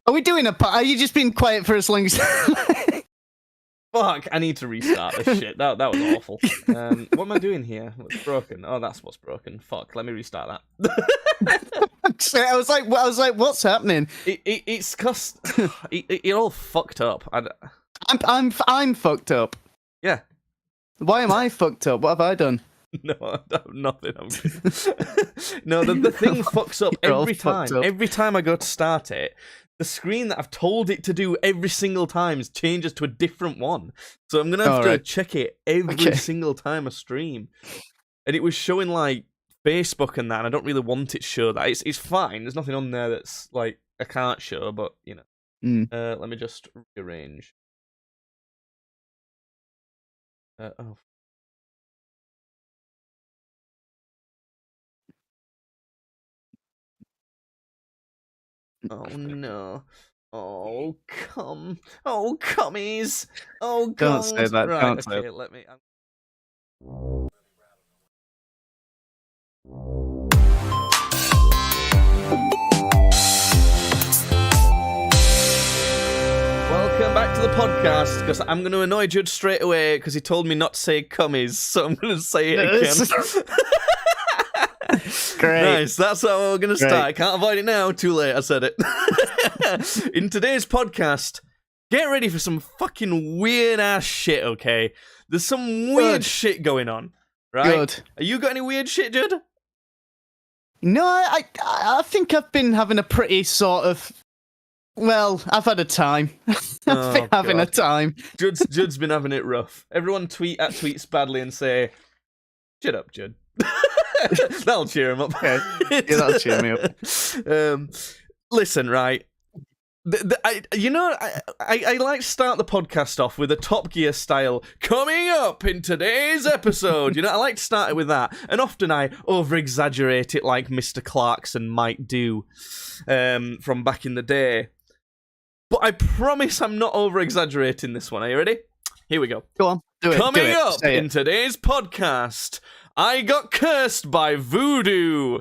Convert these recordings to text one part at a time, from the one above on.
Are we doing are you just being quiet for as long as... Fuck, I need to restart this shit. That was awful. What am I doing here? What's broken? Oh, that's what's broken. Fuck, let me restart that. I was like, what's happening? It's cause you're all fucked up. I'm fucked up. Yeah. Why am I fucked up? What have I done? No, nothing. No, the thing fucks up every time. Every time I go to start it, the screen that I've told it to do every single time changes to a different one. So I'm going to have to check it every single time I stream. And it was showing, like, Facebook and that, and I don't really want it to show that. It's fine. There's nothing on there that's, like, I can't show, but, you know. Let me just rearrange. Oh. Oh, no. Oh, come. Oh, cummies. Oh, God. Don't say that. Right, don't say that. Let me... Welcome back to the podcast, because I'm going to annoy Judd straight away, because he told me not to say cummies, so I'm going to say it again. Great. Nice, that's how we're going to start. I can't avoid it now. Too late, I said it. In today's podcast, get ready for some fucking weird-ass shit, okay? There's some weird shit going on, right? Good. Are you got any weird shit, Judd? No, I think I've been having a pretty sort of... Well, I've had a time. I've been having a time. Judd's been having it rough. Everyone tweet at Tweets Badly and say, "Shut up, Judd." That'll cheer him up. Yeah, that'll cheer me up. Listen, right. I like to start the podcast off with a Top Gear style. Coming up in today's episode, I like to start it with that, and often I over-exaggerate it like Mr. Clarkson might do from back in the day. But I promise I'm not over-exaggerating this one. Are you ready? Here we go. Go on, do it. Coming up in today's podcast, I got cursed by voodoo.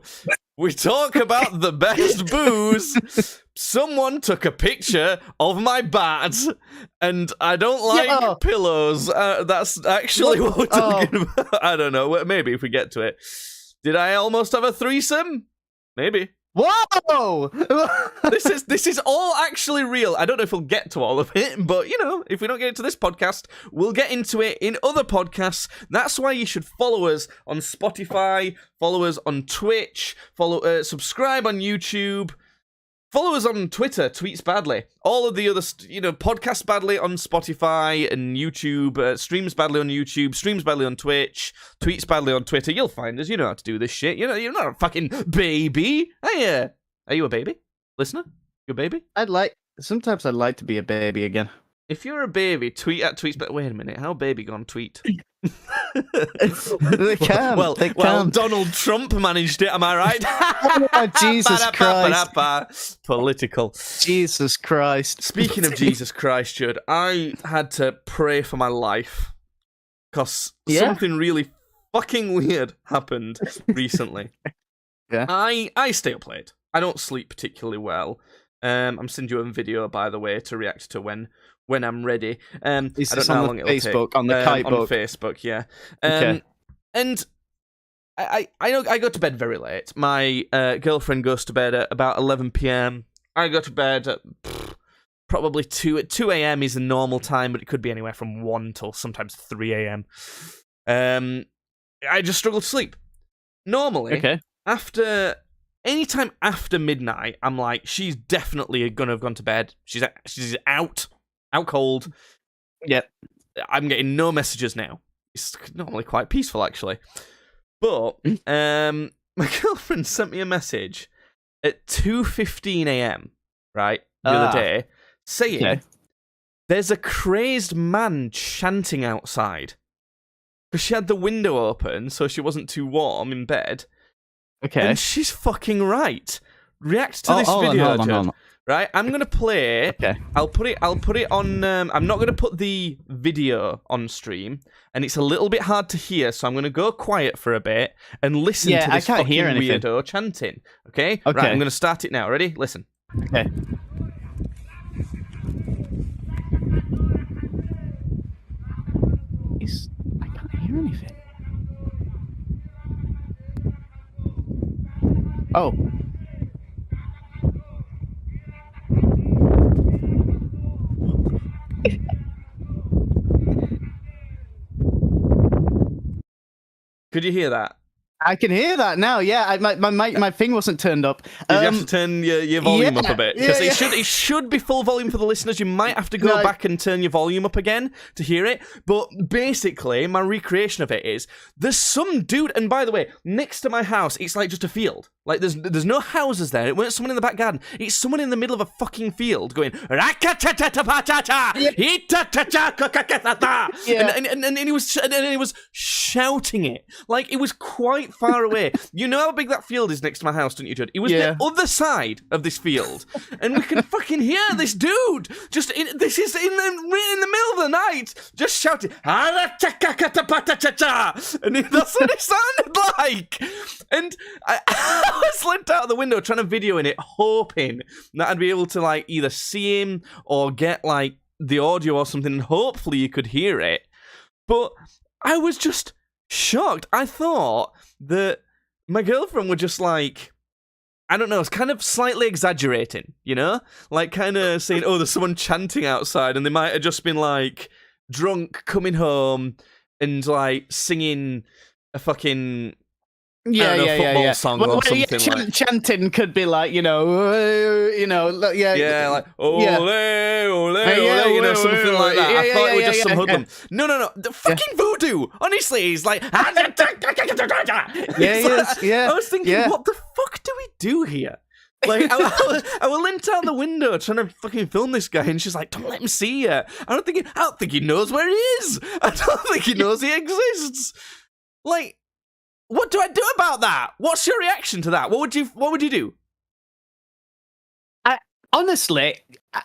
We talk about the best booze. Someone took a picture of my bat, and I don't like pillows. That's actually what we're talking about. I don't know. Maybe if we get to it. Did I almost have a threesome? Maybe. Whoa! This is all actually real. I don't know if we'll get to all of it, but if we don't get into this podcast, we'll get into it in other podcasts. That's why you should follow us on Spotify, follow us on Twitch, subscribe on YouTube, follow us on Twitter, Tweets Badly. All of the other, Podcast Badly on Spotify and YouTube, Streams Badly on YouTube, Streams Badly on Twitch, Tweets Badly on Twitter. You'll find us. You know how to do this shit. You're not a fucking baby. Are you a baby? Listener? You a baby? Sometimes I'd like to be a baby again. If you're a baby, tweet at Tweets Badly. Wait a minute. How baby gone tweet? They can. Well, Donald Trump managed it, am I right? Oh, Jesus Christ. Political. Jesus Christ. Speaking of Jesus Christ, Judd, I had to pray for my life because something really fucking weird happened recently. Yeah. I stay up late. I don't sleep particularly well. I'm sending you a video, by the way, to react to when I'm ready. I don't know how long it'll take. On the Kitebook. On Facebook, yeah. Okay. And I go to bed very late. My girlfriend goes to bed at about 11 p.m. I go to bed at probably 2 a.m. is a normal time, but it could be anywhere from 1 till sometimes 3 a.m. I just struggle to sleep. Normally, anytime after midnight, I'm like, she's definitely gonna have gone to bed. She's out cold. Yep. I'm getting no messages now. It's normally quite peaceful, actually. But my girlfriend sent me a message at 2:15 a.m. right the other day, saying there's a crazed man chanting outside. Because she had the window open, so she wasn't too warm in bed. Okay. And she's fucking right. React to this video, hold on. Right? I'm gonna play. Okay. I'll put it on. I'm not gonna put the video on stream, and it's a little bit hard to hear, so I'm gonna go quiet for a bit and listen to this fucking weirdo chanting. Okay. Okay. Right. I'm gonna start it now. Ready? Listen. Okay. hear anything. Oh. Could you hear that? I can hear that now. Yeah, my thing wasn't turned up. Did you have to turn your volume up a bit? Because yeah. it should be full volume for the listeners. You might have to go back and turn your volume up again to hear it. But basically, my recreation of it is there's some dude, and by the way, next to my house, it's like just a field. Like there's no houses there. It weren't someone in the back garden. It's someone in the middle of a fucking field going and he was shouting it like it was quite far away. You know how big that field is next to my house, don't you, Judd? It was the other side of this field, and we can fucking hear this dude this is in the middle of the night just shouting, and that's what it sounded like. And I was leant out of the window trying to video in it, hoping that I'd be able to like either see him or get like the audio or something, and hopefully you could hear it. But I was just shocked. I thought that my girlfriend were just like, I don't know, it's kind of slightly exaggerating, you know? Like kind of saying, oh, there's someone chanting outside, and they might have just been like drunk coming home and like singing a fucking football song or something like. Chanting could be like, like, ole, ole, something like that. I thought it was just some hoodlum. No, the fucking voodoo. Honestly, he's like, I was thinking, what the fuck do we do here? Like, I will leant out the window trying to fucking film this guy, and she's like, don't let him see you. I don't think he knows where he is. I don't think he knows he exists. Like, what do I do about that? What's your reaction to that? What would you do? Honestly,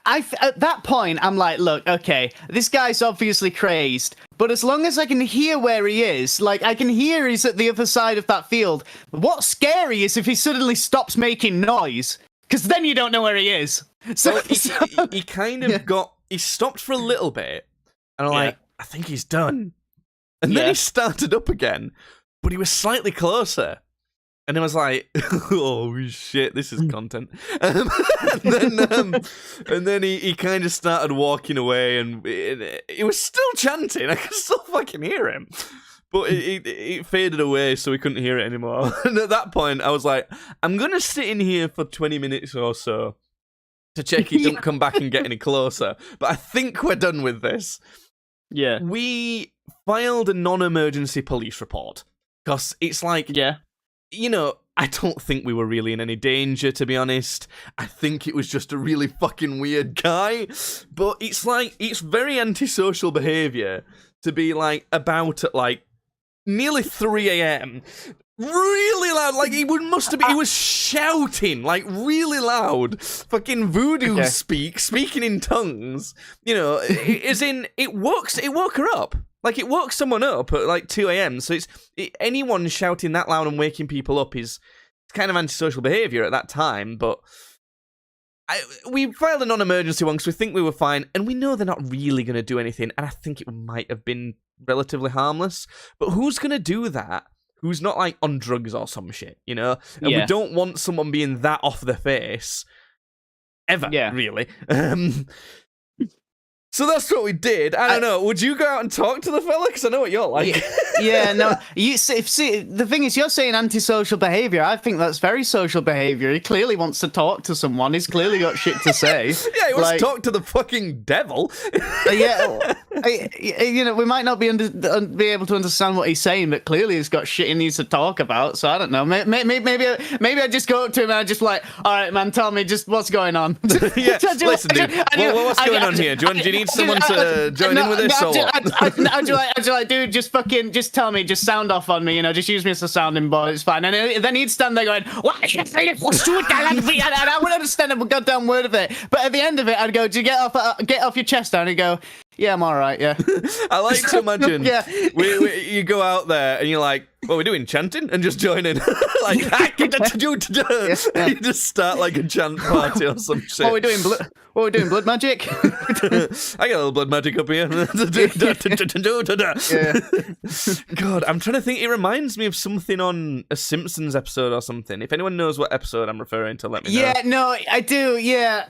at that point, I'm like, look, okay, this guy's obviously crazed, but as long as I can hear where he is, like, I can hear he's at the other side of that field. What's scary is if he suddenly stops making noise, because then you don't know where he is. So, he kind of he stopped for a little bit, and I'm like, I think he's done. And then he started up again, but he was slightly closer. And I was like, oh shit, this is content. And then he kind of started walking away, and he was still chanting. I could still fucking hear him. But it faded away, so we couldn't hear it anymore. And at that point, I was like, I'm going to sit in here for 20 minutes or so to check he don't come back and get any closer. But I think we're done with this. Yeah. We filed a non-emergency police report. Because it's like, you know, I don't think we were really in any danger, to be honest. I think it was just a really fucking weird guy. But it's like, it's very antisocial behaviour to be like about at like nearly 3 a.m. really loud, like he was shouting like really loud, fucking voodoo speaking in tongues. You know, as in it woke her up. Like, it woke someone up at, like, 2 a.m., so anyone shouting that loud and waking people up is kind of antisocial behaviour at that time, but we filed a non-emergency one because we think we were fine, and we know they're not really going to do anything, and I think it might have been relatively harmless, but who's going to do that? Who's not, like, on drugs or some shit, you know? And we don't want someone being that off the face, ever, really. So that's what we did. I don't know. Would you go out and talk to the fella? Because I know what you're like. No. See, the thing is, you're saying antisocial behaviour. I think that's very social behaviour. He clearly wants to talk to someone. He's clearly got shit to say. He wants to talk to the fucking devil. You know, we might not be able to understand what he's saying, but clearly he's got shit he needs to talk about. So I don't know. Maybe I just go up to him and I just like, all right, man, tell me just what's going on. Listen, dude. What's going on here? Do you need someone to join in with this, or what? I'd dude, just tell me, just sound off on me, you know, just use me as a sounding board, it's fine. And then he'd stand there going, what? And I wouldn't understand a goddamn word of it. But at the end of it, I'd go, do you get off your chest down? And he'd go, yeah, I'm all right, yeah. I like to imagine, you go out there and you're like, What are we doing? Chanting and just join in, like you just start like a chant party or some shit. What are we doing? What are we doing? Blood magic? I got a little blood magic up here. God, I'm trying to think. It reminds me of something on a Simpsons episode or something. If anyone knows what episode I'm referring to, let me know. Yeah, no, I do. Yeah.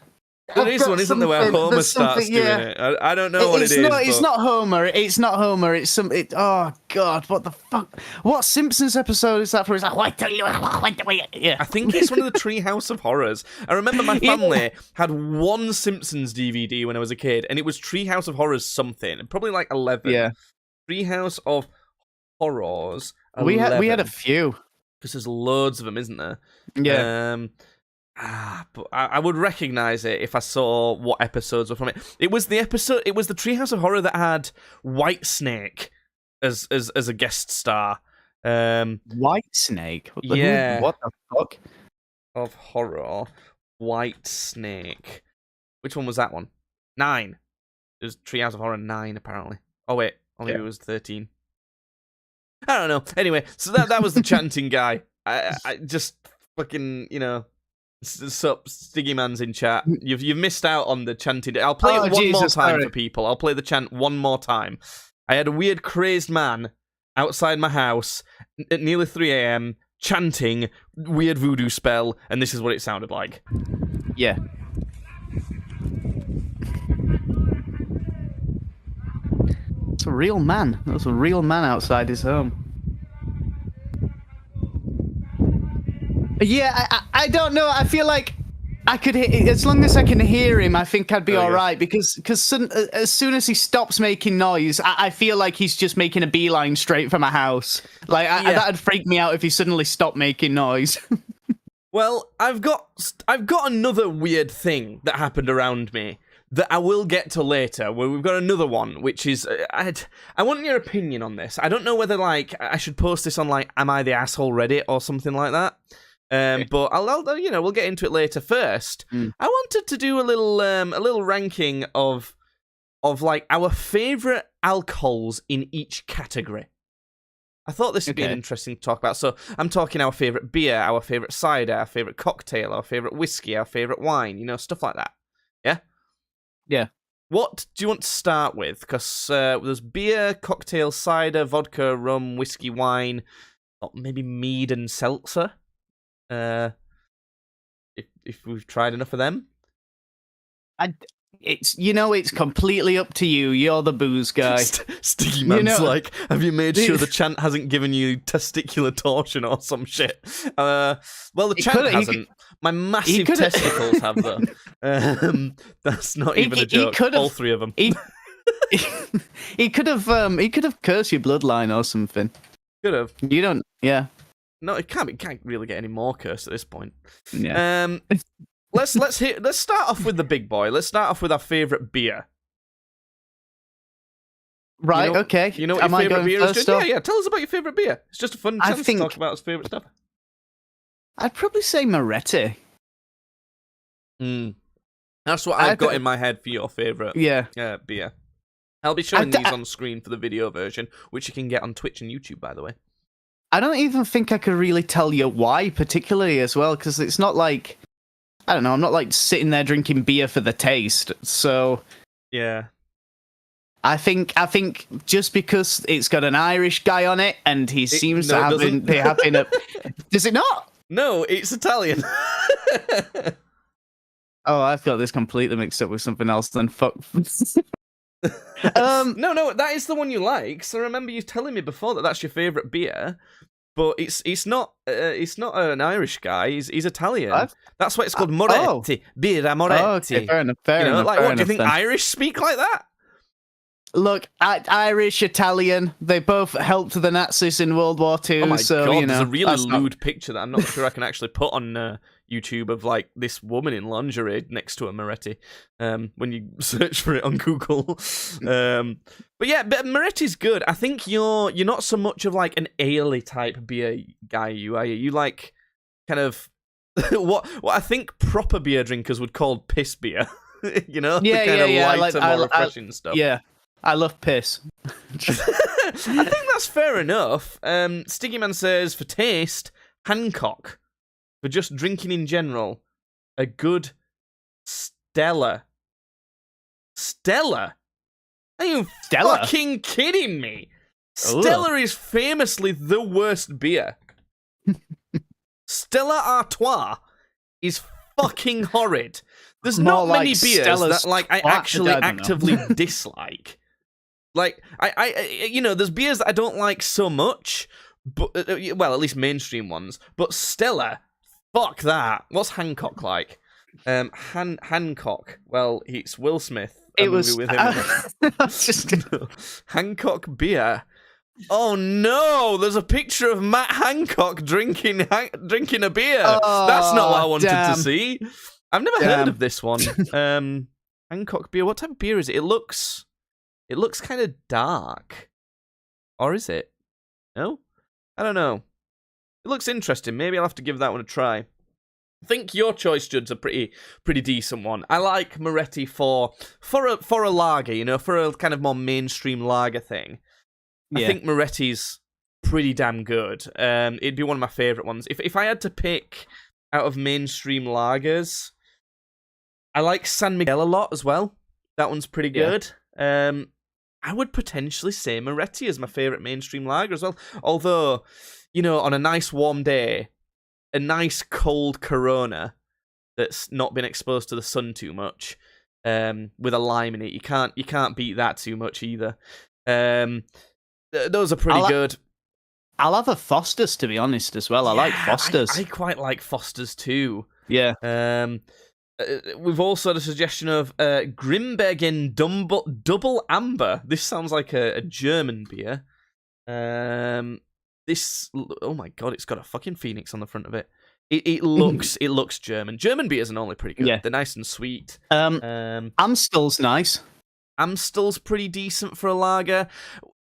There is one, isn't there, where Homer starts doing it? I don't know what it is. It's not Homer. It's not Homer. It's some. Oh God, what the fuck? What Simpsons episode is that for? It's like, yeah. I think it's one of the Treehouse of Horrors. I remember my family had one Simpsons DVD when I was a kid, and it was Treehouse of Horrors something, probably like 11. Yeah. Treehouse of Horrors. 11. We had a few. Because there's loads of them, isn't there? Yeah. But I would recognize it if I saw what episodes were from it. It was the Treehouse of Horror that had Whitesnake as a guest star. Whitesnake? What the fuck? Of Horror. Whitesnake. Which one was that one? 9. It was Treehouse of Horror 9, apparently. Oh, wait. Maybe it was 13. I don't know. Anyway, so that was the chanting guy. I just fucking, Sup, Stiggy Man's in chat. You've missed out on the chanting. I'll play it one more time for people. I'll play the chant one more time. I had a weird, crazed man outside my house at nearly 3 a.m. chanting weird voodoo spell, and this is what it sounded like. Yeah. It's a real man. There's a real man outside his home. Yeah, I don't know. I feel like I could, as long as I can hear him, I think I'd be all right. Because as soon as he stops making noise, I feel like he's just making a beeline straight for my house. Like that'd freak me out if he suddenly stopped making noise. Well, I've got another weird thing that happened around me that I will get to later. Where we've got another one, which is I want your opinion on this. I don't know whether like I should post this on like Am I the Asshole Reddit or something like that. But I'll we'll get into it later. First, I wanted to do a little ranking of like our favorite alcohols in each category. I thought this would be interesting to talk about. So I'm talking our favorite beer, our favorite cider, our favorite cocktail, our favorite whiskey, our favorite wine, stuff like that. Yeah? Yeah. What do you want to start with? Because there's beer, cocktail, cider, vodka, rum, whiskey, wine, maybe mead and seltzer. If we've tried enough of them, it's completely up to you. You're the booze guy. Sticky Man's like, have you made sure the chant hasn't given you testicular torsion or some shit? Well, the chant hasn't. My massive testicles have though. That's not even a joke. All 3 of them. He could have cursed your bloodline or something. Could have. You don't. Yeah. No, it can't really get any more cursed at this point. Yeah. Let's start off with the big boy. Let's start off with our favorite beer. Right. Okay. You know what your favorite beer is? Yeah. Tell us about your favorite beer. It's just a fun chance to talk about his favorite stuff. I'd probably say Moretti. That's what I've got in my head for your favorite. Beer. I'll be showing these on screen for the video version, which you can get on Twitch and YouTube, by the way. I don't even think I could really tell you why, particularly as well, because it's not like, I don't know, I'm not like sitting there drinking beer for the taste. So yeah, I think just because it's got an Irish guy on it and he seems to have been does it not? No, it's Italian. Oh, I've got this completely mixed up with something else. Then fuck. No, that is the one you like. So remember you telling me before that that's your favorite beer, but it's not an Irish guy. He's Italian. That's why it's called Moretti. Birra Moretti. Oh, okay, fair enough. What do you think? Then. Irish speak like that? Look, Irish, Italian, they both helped the Nazis in World War II. Oh my God, there's a really lewd lewd picture that I'm not sure I can actually put on YouTube of like this woman in lingerie next to a Moretti. When you search for it on Google. But Moretti's good. I think you're not so much of like an ale-y type beer guy. You like kind of what I think proper beer drinkers would call piss beer. The kind of lighter, more refreshing stuff. Yeah. I love piss. I think that's fair enough. Stiggy Man says, for taste, Hancock. For just drinking in general, a good Stella. Stella? Are you Stella? fucking kidding me? Ugh. Stella is famously the worst beer. Stella Artois is fucking horrid. There's More not many like beers Stella's that like I twat. actually I don't know. actively dislike. Like I you know, there's beers that I don't like so much, but well, at least mainstream ones. But Stella, fuck that. What's Hancock like? Hancock. Well, it's Will Smith. A It was. movie with him. I was just. Hancock beer. Oh no! There's a picture of Matt Hancock drinking a beer. That's not what I wanted damn. to see. I've never heard of this one. Hancock beer. What type of beer is it? It looks kind of dark, or is it? No, I don't know. It looks interesting. Maybe I'll have to give that one a try. I think your choice, Judd's a pretty decent one. I like Moretti for a lager, you know, for a kind of more mainstream lager thing. Yeah. I think Moretti's pretty damn good. It'd be one of my favourite ones. If I had to pick out of mainstream lagers, I like San Miguel a lot as well. That one's pretty good. I would potentially say Moretti is my favourite mainstream lager as well. Although, you know, on a nice warm day, a nice cold Corona that's not been exposed to the sun too much, with a lime in it, you can't beat that too much either. Those are pretty good. I'll have a Foster's, to be honest, as well. I like Foster's. I quite like Foster's too. Yeah. We've also had a suggestion of Grimbergen Double Amber. This sounds like a German beer. This, oh my god, it's got a fucking phoenix on the front of it. It looks German. German beers are normally pretty good. Yeah. They're nice and sweet. Amstel's nice. Amstel's pretty decent for a lager.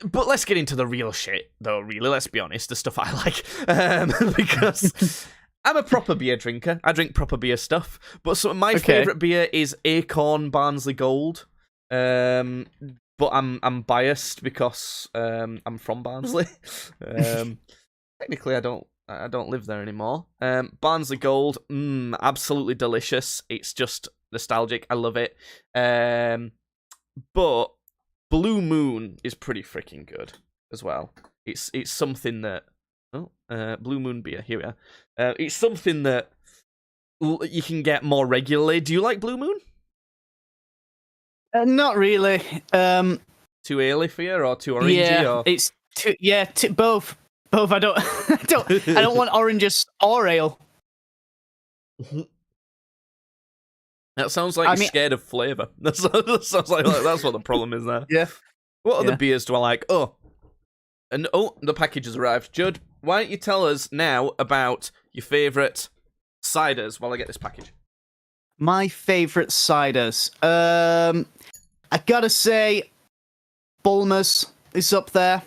But let's get into the real shit, though, really. Let's be honest, the stuff I like. Because I'm a proper beer drinker. I drink proper beer stuff. But my favourite beer is Acorn Barnsley Gold. But I'm biased because I'm from Barnsley. Technically, I don't live there anymore. Barnsley Gold, absolutely delicious. It's just nostalgic. I love it. But Blue Moon is pretty freaking good as well. It's something that Blue Moon beer. Here we are. It's something that you can get more regularly. Do you like Blue Moon? Not really. Too early for you, or too orangey? Yeah, or... it's both. Both. I don't want oranges or ale. That sounds like you're scared of flavour. That sounds like that's what the problem is there. Yeah. What other beers do I like? The package has arrived. Judd, why don't you tell us now about your favourite ciders while I get this package? My favourite ciders. I gotta say, Bulmers is up there.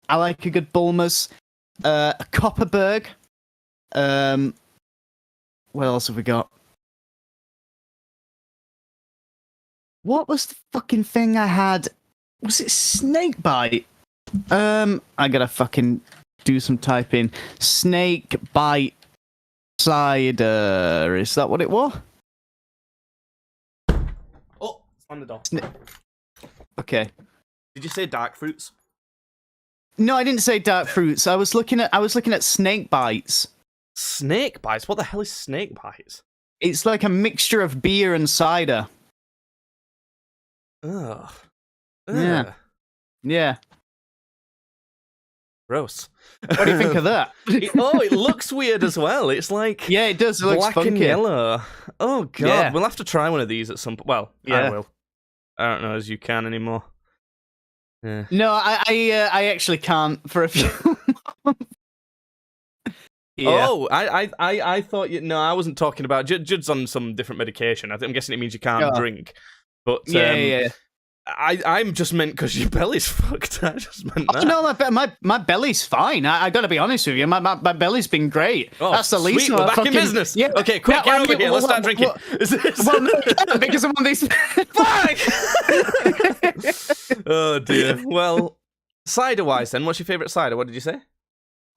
I like a good Bulmers. A Copperberg. What else have we got? What was the fucking thing I had? Was it Snakebite? I gotta fucking do some typing. Snakebite cider. Is that what it was? Oh, it's on the door. Okay. Did you say dark fruits? No, I didn't say dark fruits. I was looking at snake bites. Snake bites? What the hell is snake bites? It's like a mixture of beer and cider. Ugh. Yeah. Yeah. Gross. What do you think of that? It looks weird as well. It's like yeah, it does. It looks black funky. and yellow. Oh god, Yeah. We'll have to try one of these at some point. Well, I will. I don't know as you can anymore. Yeah. No, I actually can't for a few. Yeah. Oh, I thought you. No, I wasn't talking about. Judd's on some different medication. I'm guessing it means you can't drink. But yeah. I'm just meant because your belly's fucked. I just meant that. Oh, no, my belly's fine. I got to be honest with you. My belly's been great. Oh, that's the least. Sweet, we're back in business. Yeah. Okay, quick, get over here. Let's start drinking. Well, no, because I'm on these. Fuck! Oh dear. Well, Cider-wise, then, what's your favourite cider? What did you say?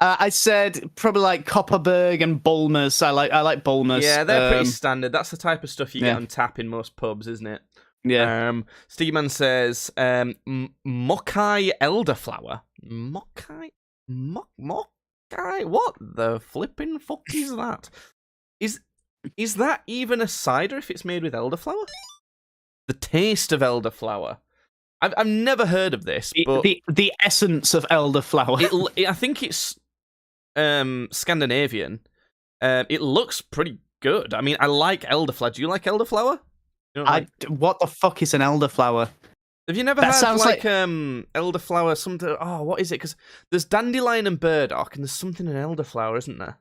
I said probably like Copperberg and Bulmers. I like Bulmers. Yeah, they're pretty standard. That's the type of stuff you Yeah. get on tap in most pubs, isn't it? Yeah. Steegyman says, Mokai elderflower. Mokai? Mokai? What the flipping fuck is that? Is that even a cider if it's made with elderflower? The taste of elderflower. I've never heard of this, but the essence of elderflower. I think it's Scandinavian. It looks pretty good. I mean, I like elderflower. Do you like elderflower? You know, What the fuck is an elderflower? have you never That had sounds like elderflower? Something. Oh, what is it? Because there's dandelion and burdock, and there's something in elderflower, isn't there?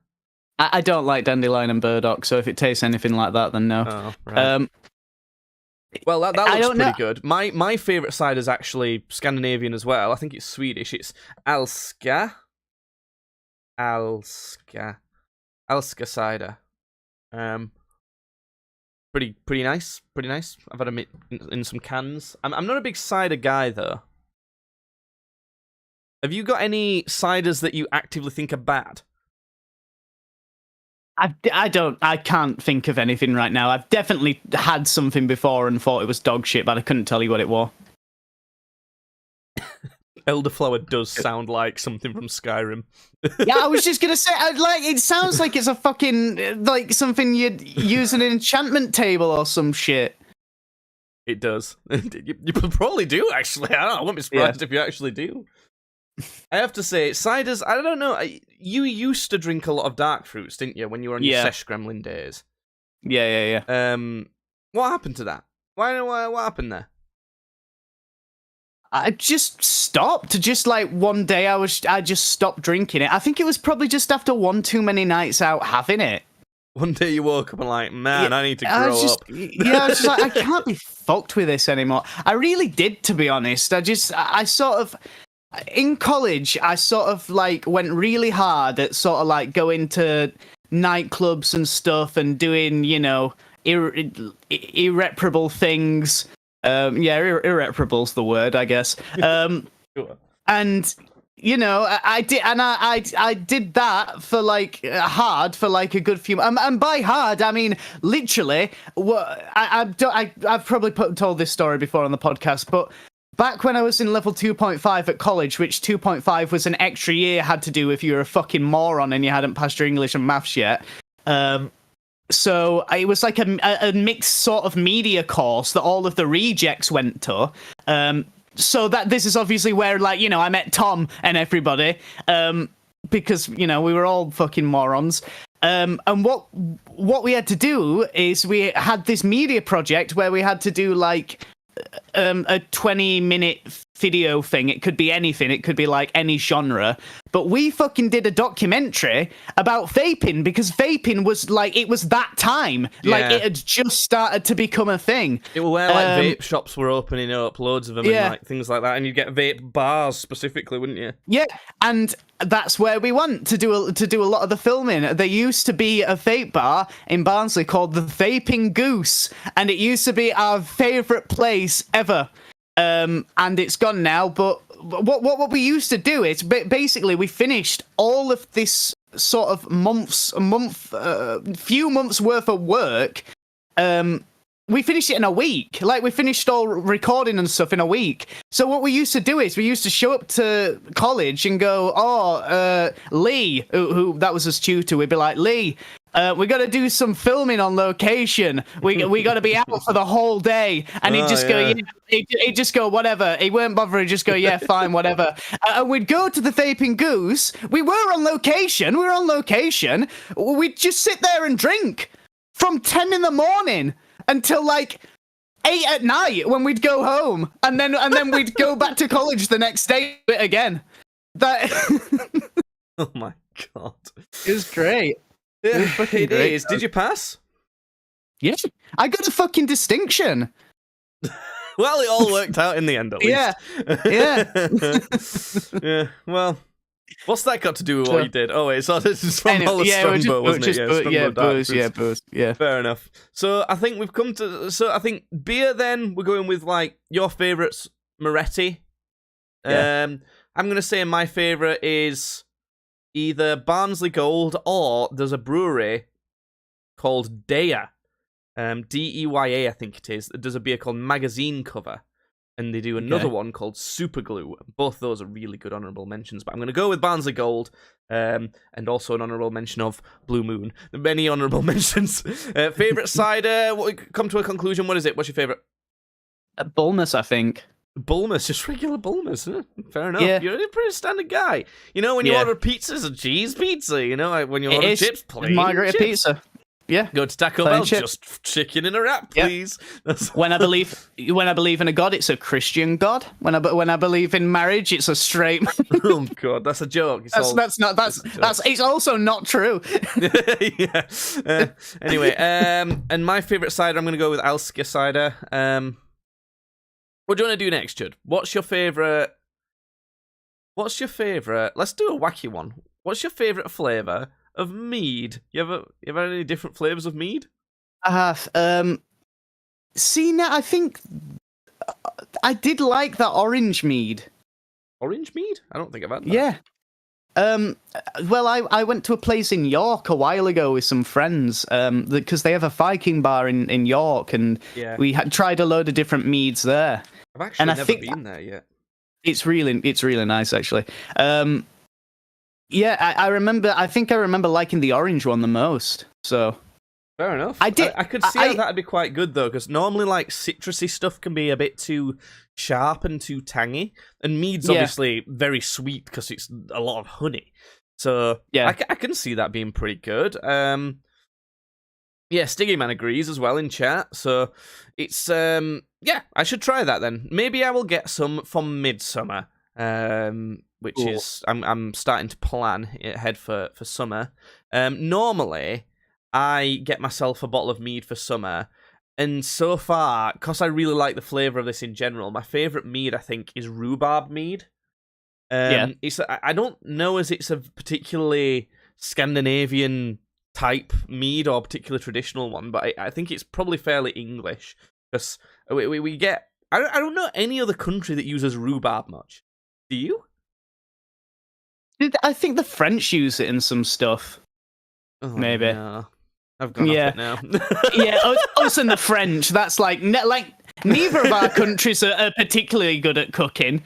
I don't like dandelion and burdock, so if it tastes anything like that, then no. Oh, right. Well, that looks pretty good. My favourite cider is actually Scandinavian as well. I think it's Swedish. It's Alska. Alska cider. Pretty nice. Pretty nice. I've had them in some cans. I'm not a big cider guy though. Have you got any ciders that you actively think are bad? I can't think of anything right now. I've definitely had something before and thought it was dog shit, but I couldn't tell you what it was. Elderflower does sound like something from Skyrim. Yeah, I was just gonna say, it sounds like it's a fucking, like something you'd use in an enchantment table or some shit. It does. You probably do, actually. I wouldn't be surprised if you actually do. I have to say, ciders, I don't know, you used to drink a lot of dark fruits, didn't you, when you were on your Sesh Gremlin days? Yeah. What happened to that? What happened there? I just stopped. Just like one day I just stopped drinking it. I think it was probably just after one too many nights out having it. One day you woke up and like, man, I need to grow up. Yeah, I was just like, I can't be fucked with this anymore. I really did, to be honest. I sort of, in college, I sort of like went really hard at sort of like going to nightclubs and stuff and doing, you know, irreparable things. Irreparable's the word, I guess. Sure. And you know, I did that for like hard for like a good few. And by hard, I mean literally. I've probably told this story before on the podcast, but back when I was in level 2.5 at college, which 2.5 was an extra year, had to do if you were a fucking moron and you hadn't passed your English and maths yet. So it was like a mixed sort of media course that all of the rejects went to. So that this is obviously where, like, you know, I met Tom and everybody, because, you know, we were all fucking morons. And what we had to do is we had this media project where we had to do like a 20-minute video thing. It could be anything. It could be like any genre. But we fucking did a documentary about vaping because vaping was like, it was that time. Yeah. Like it had just started to become a thing. It was where like vape shops were opening up, loads of them, and like things like that. And you'd get vape bars specifically, wouldn't you? Yeah, and that's where we went to do a lot of the filming. There used to be a vape bar in Barnsley called the Vaping Goose, and it used to be our favourite place ever. And it's gone now, but what we used to do is basically we finished all of this sort of few months worth of work. We finished it in a week. Like, we finished all recording and stuff in a week. So what we used to do is we used to show up to college and go, Lee, who that was his tutor, we'd be like, Lee, we got to do some filming on location. We got to be out for the whole day. And he'd just go, he'd just go, whatever. He weren't bothering. He'd just go, yeah, fine, whatever. And we'd go to the Vaping Goose. We were on location. We'd just sit there and drink from 10 in the morning until like 8 at night when we'd go home, and then we'd go back to college the next day again. That oh my god, it was great. Yeah, it was it great. is. Did you pass? Yeah, I got a fucking distinction. Well, it all worked out in the end, at least. Yeah. Well, what's that got to do with what you did? Oh wait, so this is from Strongbow, wasn't it? Booze. Yeah. Fair enough. So I think we've come to. So I think beer. Then we're going with like your favourites, Moretti. Yeah. I'm going to say my favourite is either Barnsley Gold or there's a brewery called Deya. Deya, I think it is. There's a beer called Magazine Cover. And they do another one called Superglue. Both those are really good honourable mentions. But I'm going to go with Barnsley Gold, and also an honourable mention of Blue Moon. Many honourable mentions. Favourite cider? Come to a conclusion. What is it? What's your favourite? Bulmers, I think. Bulmers, just regular Bulmers. Huh? Fair enough. Yeah. You're a pretty standard guy. You know, when you order pizza, it's a cheese pizza. You know, when you order chips, plain margarita chips. pizza. Yeah. Go to Taco Bell, just chicken in a wrap, please. When I believe in a god, it's a Christian god. When I believe in marriage, it's a straight. Oh God, that's a joke. It's also not true. Yeah. Anyway, and my favorite cider, I'm going to go with Alska cider. What do you want to do next, Judd? What's your favorite? Let's do a wacky one. What's your favorite flavor of mead? You ever had any different flavors of mead? I have. See, now I think I did like that orange mead. Orange mead? I don't think I've had that. Yeah. Well, I went to a place in York a while ago with some friends, because they have a Viking bar in York, and we had tried a load of different meads there. I've actually never been there yet. It's really nice, actually. Yeah, I remember. I think I remember liking the orange one the most. So fair enough. I could see how that'd be quite good though, because normally like citrusy stuff can be a bit too sharp and too tangy, and mead's obviously very sweet because it's a lot of honey. So I can see that being pretty good. Yeah, Stiggy Man agrees as well in chat. So it's I should try that then. Maybe I will get some from Midsummer. Which is I'm starting to plan ahead for summer. Normally, I get myself a bottle of mead for summer, and so far, because I really like the flavour of this in general, my favourite mead I think is rhubarb mead. I don't know as it's a particularly Scandinavian type mead or particular traditional one, but I think it's probably fairly English because we get. I don't know any other country that uses rhubarb much. Do you? I think the French use it in some stuff. Oh, maybe. No. I've gone off it now. Yeah, us and the French. That's like neither of our countries are particularly good at cooking.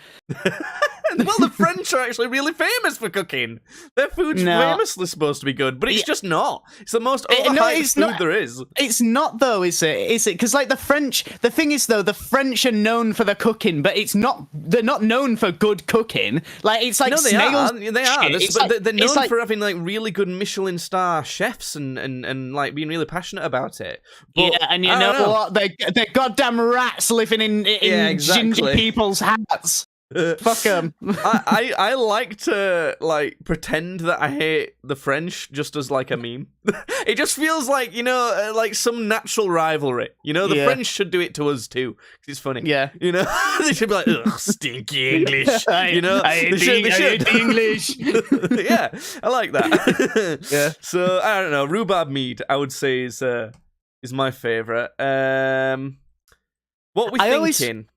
Well, the French are actually really famous for cooking. Their food's famously supposed to be good, but it's just not. It's the most overhyped food there is. It's not though, is it? Is it? Because like the French, the thing is though, the French are known for their cooking, but it's not. They're not known for good cooking. Like it's like no, they snails. Are. They are. They're known for having like really good Michelin star chefs and like being really passionate about it. But, yeah, and you know what? They're goddamn rats living in ginger people's hats. Fuck them. I like to like pretend that I hate the French just as like a meme. It just feels like, you know, like some natural rivalry. You know, the French should do it to us too. 'Cause it's funny. Yeah. You know, they should be like, ugh, stinky English. You know, I hate English. Yeah, I like that. Yeah. So I don't know. Rhubarb mead, I would say is my favorite. What are we thinking?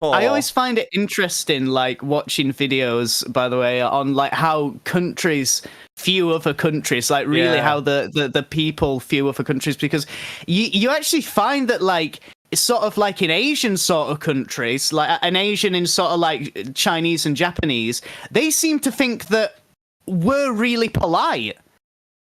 I always find it interesting, like, watching videos, by the way, on, like, how countries view other countries, like, really how the people view other countries, because you actually find that, like, it's sort of like in Asian sort of countries, like, an Asian in sort of, like, Chinese and Japanese, they seem to think that we're really polite.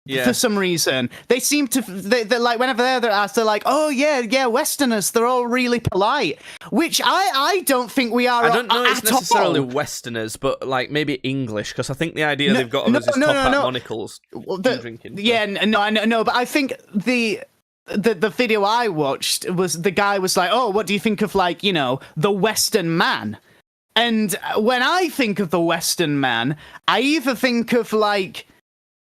Yeah. For some reason, they seem to. They're like whenever they're asked, they're like, "Oh yeah, Westerners. They're all really polite," which I don't think we are. I don't know it's necessarily all. Westerners, but like maybe English, because I think the idea they've got of us is top hat monocles drinking. Yeah, no, but I think the video I watched was the guy was like, "Oh, what do you think of like the Western man?" And when I think of the Western man, I either think of like.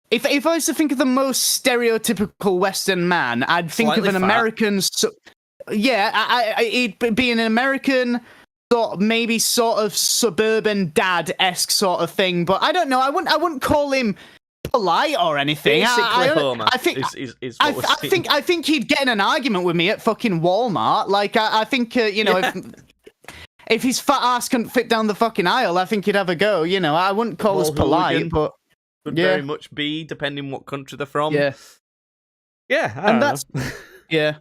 If I was to think of the most stereotypical Western man, I'd think Slightly of an fat. American. He'd be an American, maybe sort of suburban dad-esque sort of thing. But I don't know. I wouldn't call him polite or anything. Homer. I think he'd get in an argument with me at fucking Walmart. Like I think if. if his fat ass couldn't fit down the fucking aisle, I think he'd have a go. You know, I wouldn't call us polite, but could yeah. very much be, depending what country they're from. yeah, Yeah, I and don't that's know. yeah.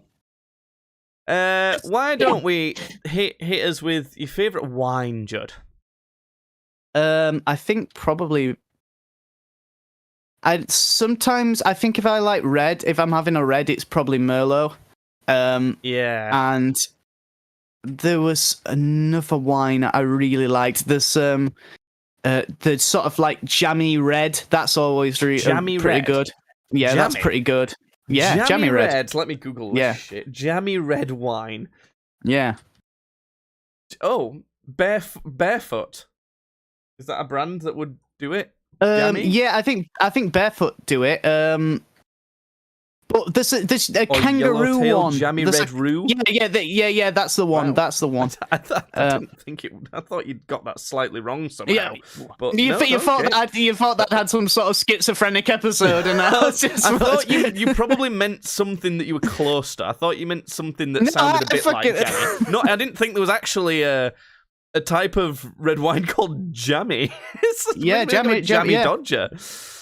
Why don't we hit us with your favourite wine, Judd? I think probably. I think if I like red, if I'm having a red, it's probably Merlot. Yeah. And there was another wine I really liked. There's the sort of like jammy red. That's always Jammy pretty red? good. Yeah, that's Jammy? pretty good. Yeah, jammy red. Let me Google this Yeah. shit. Jammy red wine. Yeah. Oh, Barefoot. Is that a brand that would do it? Jammy? Yeah, I think Barefoot do it. But there's a kangaroo Yellowtail one. Jammy There's red roux. Yeah. That's the one. Wow. That's the one. I didn't think it. I thought you'd got that slightly wrong somehow. Yeah, but you no, thought okay. you thought that had some sort of schizophrenic episode, and I was just I thought you probably meant something that you were close to. I thought you meant something that No, sounded a I bit like fucking- jammy. No, I didn't think there was actually a type of red wine called jammy. Yeah, jammy, yeah. Dodger.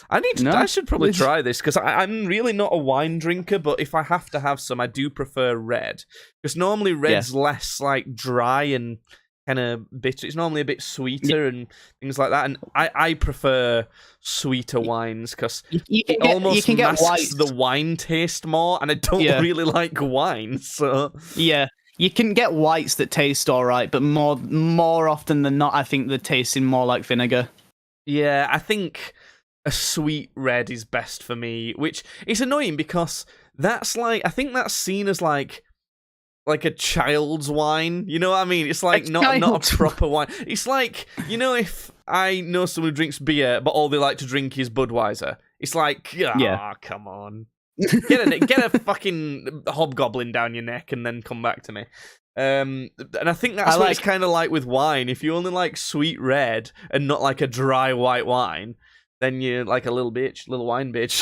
I should probably try this because I'm really not a wine drinker, but if I have to have some, I do prefer red because normally red's less like dry and kind of bitter. It's normally a bit sweeter and things like that, and I prefer sweeter wines because it almost masks whites. the wine taste more, and I don't really like wine, so Yeah. You can get whites that taste all right, but more often than not, I think they're tasting more like vinegar. yeah, I think a sweet red is best for me, which is annoying because that's like I think that's seen as like a child's wine. You know what I mean? It's like not a proper wine. It's like, you know, if I know someone who drinks beer, but all they like to drink is Budweiser. It's like, come on. Get a fucking hobgoblin down your neck and then come back to me. And I think that's what it's kind of like with wine. If you only like sweet red and not like a dry white wine, then you're like a little wine bitch.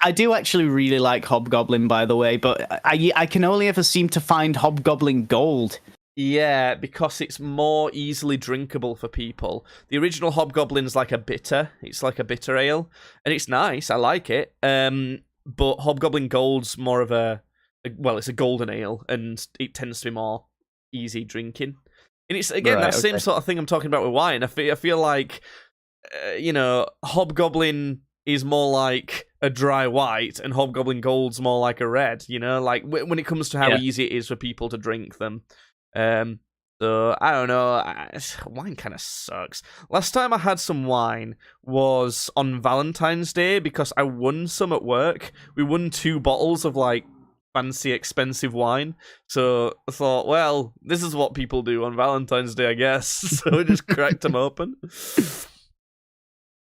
I do actually really like Hobgoblin, by the way, but I can only ever seem to find Hobgoblin Gold. Yeah, because it's more easily drinkable for people. The original Hobgoblin's like a bitter. It's like a bitter ale, and it's nice. I like it. But Hobgoblin Gold's more of it's a golden ale, and it tends to be more easy drinking. And it's again that same sort of thing I'm talking about with wine. I feel like, Hobgoblin is more like a dry white, and Hobgoblin Gold's more like a red. You know, like when it comes to how easy it is for people to drink them. So I don't know. Wine kind of sucks. Last time I had some wine was on Valentine's Day because I won some at work. We won 2 bottles of like fancy, expensive wine. So I thought, well, this is what people do on Valentine's Day, I guess. So we just cracked them open.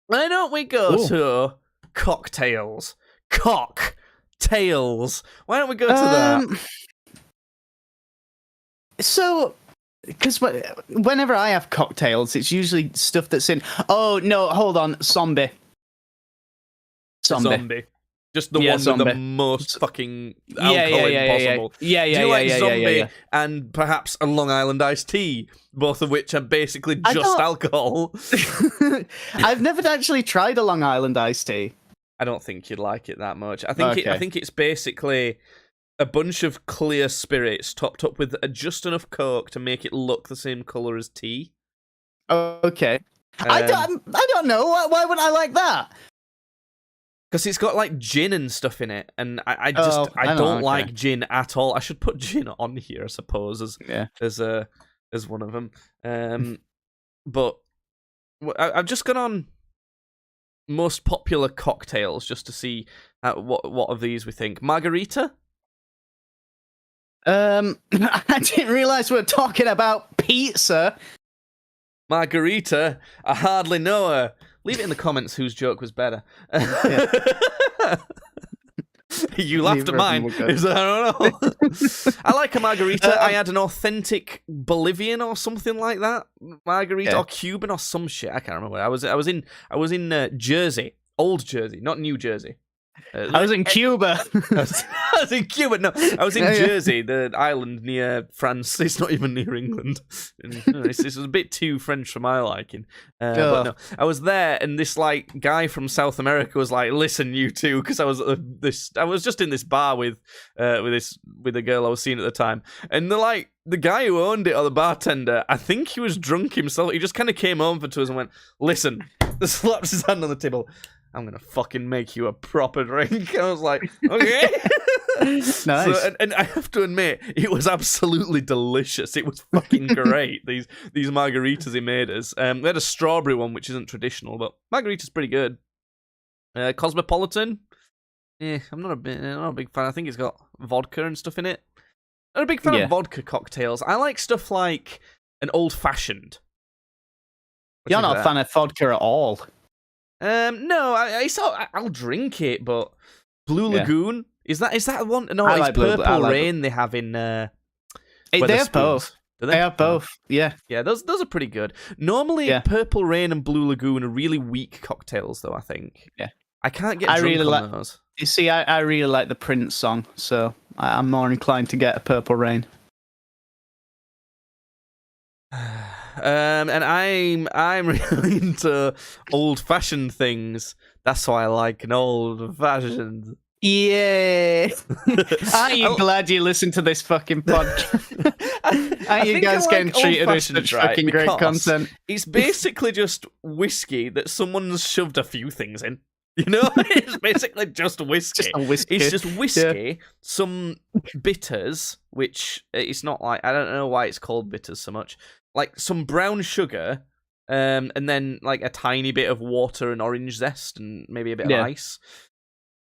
Why don't we go to cocktails? Cocktails. Why don't we go to that? So, because whenever I have cocktails, it's usually stuff that's in. Oh no, hold on, zombie. Just the one with the most fucking alcohol possible. Yeah. Do you like zombie and perhaps a Long Island iced tea, both of which are basically just alcohol? I've never actually tried a Long Island iced tea. I don't think you'd like it that much. I think it's basically a bunch of clear spirits topped up with just enough Coke to make it look the same color as tea. Okay. I don't know. Why would I like that? Because it's got like gin and stuff in it, and I don't like gin at all. I should put gin on here, I suppose, as one of them. But I've just gone on most popular cocktails just to see what of these we think. Margarita. I didn't realize we were talking about pizza. Margarita, I hardly know her. Leave it in the comments whose joke was better. You laughed at mine. I don't know. I like a margarita. I had an authentic Bolivian or something like that. Margarita or Cuban or some shit. I can't remember. I was in Jersey, old Jersey, not New Jersey. I was in Cuba. I was in Cuba. No, I was in Yeah, yeah. Jersey, the island near France. It's not even near England. And, it's a bit too French for my liking. But no, I was there, and this like guy from South America was like, "Listen, you two," because I was I was just in this bar with a girl I was seeing at the time, and the guy who owned it, or the bartender, I think he was drunk himself. He just kind of came over to us and went, "Listen," slaps his hand on the table. "I'm gonna fucking make you a proper drink." I was like, "Okay." Nice. So, and I have to admit, it was absolutely delicious. It was fucking great. These margaritas he made us. We had a strawberry one, which isn't traditional, but margarita's pretty good. Cosmopolitan. I'm not a big fan. I think it's got vodka and stuff in it. I'm not a big fan of vodka cocktails. I like stuff like an old fashioned. You're not a fan of vodka at all. No, I'll drink it, but Blue Lagoon is that one? No, I it's like Purple Rain they have in. They have both. Do They have both. Yeah. Yeah, those are pretty good. Normally, Purple Rain and Blue Lagoon are really weak cocktails, though. I think. Yeah. I can't get drunk on those. You see, I really like the Prince song, so I'm more inclined to get a Purple Rain. And I'm really into old-fashioned things. That's why I like an old-fashioned. Yeah. Aren't you glad you listened to this fucking podcast? Aren't you guys getting treated with such fucking great content? It's basically just whiskey that someone's shoved a few things in. You know, it's basically just whiskey. It's just whiskey, some bitters, which it's not like, I don't know why it's called bitters so much. Like some brown sugar, and then like a tiny bit of water and orange zest and maybe a bit of ice.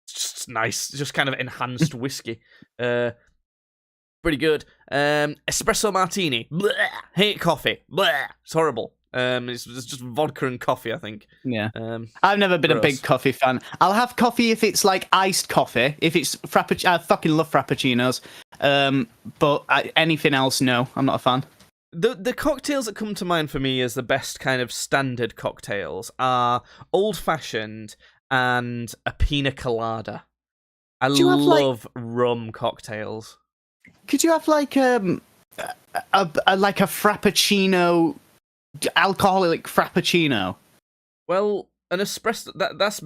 It's just nice, just kind of enhanced whiskey. Pretty good. Espresso martini. Blech. Hate coffee. Blech. It's horrible. It's just vodka and coffee, I think. Yeah. I've never been a big coffee fan. I'll have coffee if it's like iced coffee. If it's frappuccino, I fucking love frappuccinos. But anything else, no, I'm not a fan. The cocktails that come to mind for me as the best kind of standard cocktails are old fashioned and a pina colada. I love rum cocktails. Could you have like a frappuccino, alcoholic frappuccino? Well, an espresso, that's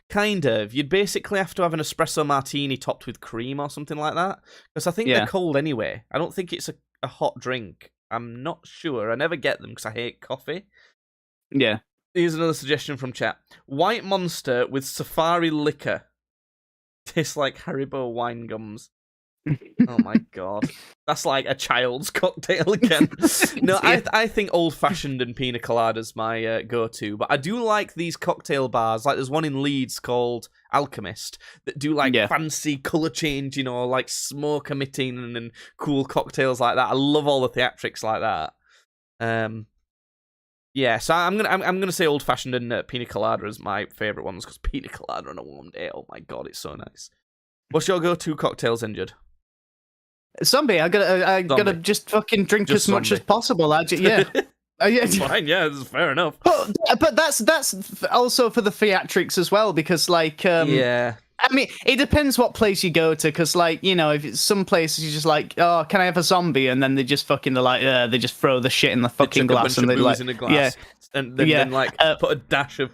kind of. You'd basically have to have an espresso martini topped with cream or something like that. Because I think they're cold anyway. I don't think it's a hot drink. I'm not sure. I never get them because I hate coffee. Yeah. Here's another suggestion from chat. White Monster with Safari liquor. Tastes like Haribo wine gums. Oh my god. That's like a child's cocktail again. No, I think old-fashioned and pina colada's my go-to, but I do like these cocktail bars. Like there's one in Leeds called Alchemist that do like fancy colour changing or like smoke emitting and cool cocktails like that. I love all the theatrics like that. Yeah, so I'm gonna say old-fashioned and pina colada as my favourite ones because pina colada on a warm day, oh my god, it's so nice. What's your go-to cocktails, Injured? Zombie. I gotta just fucking drink as much as possible. Yeah. Fine, yeah, that's fair enough. But that's also for the theatrics as well, because like I mean, it depends what place you go to, because like, you know, if it's some places you're just like, oh, can I have a zombie? And then they just fucking they just throw the shit in the fucking glass and they like in a glass, and then like put a dash of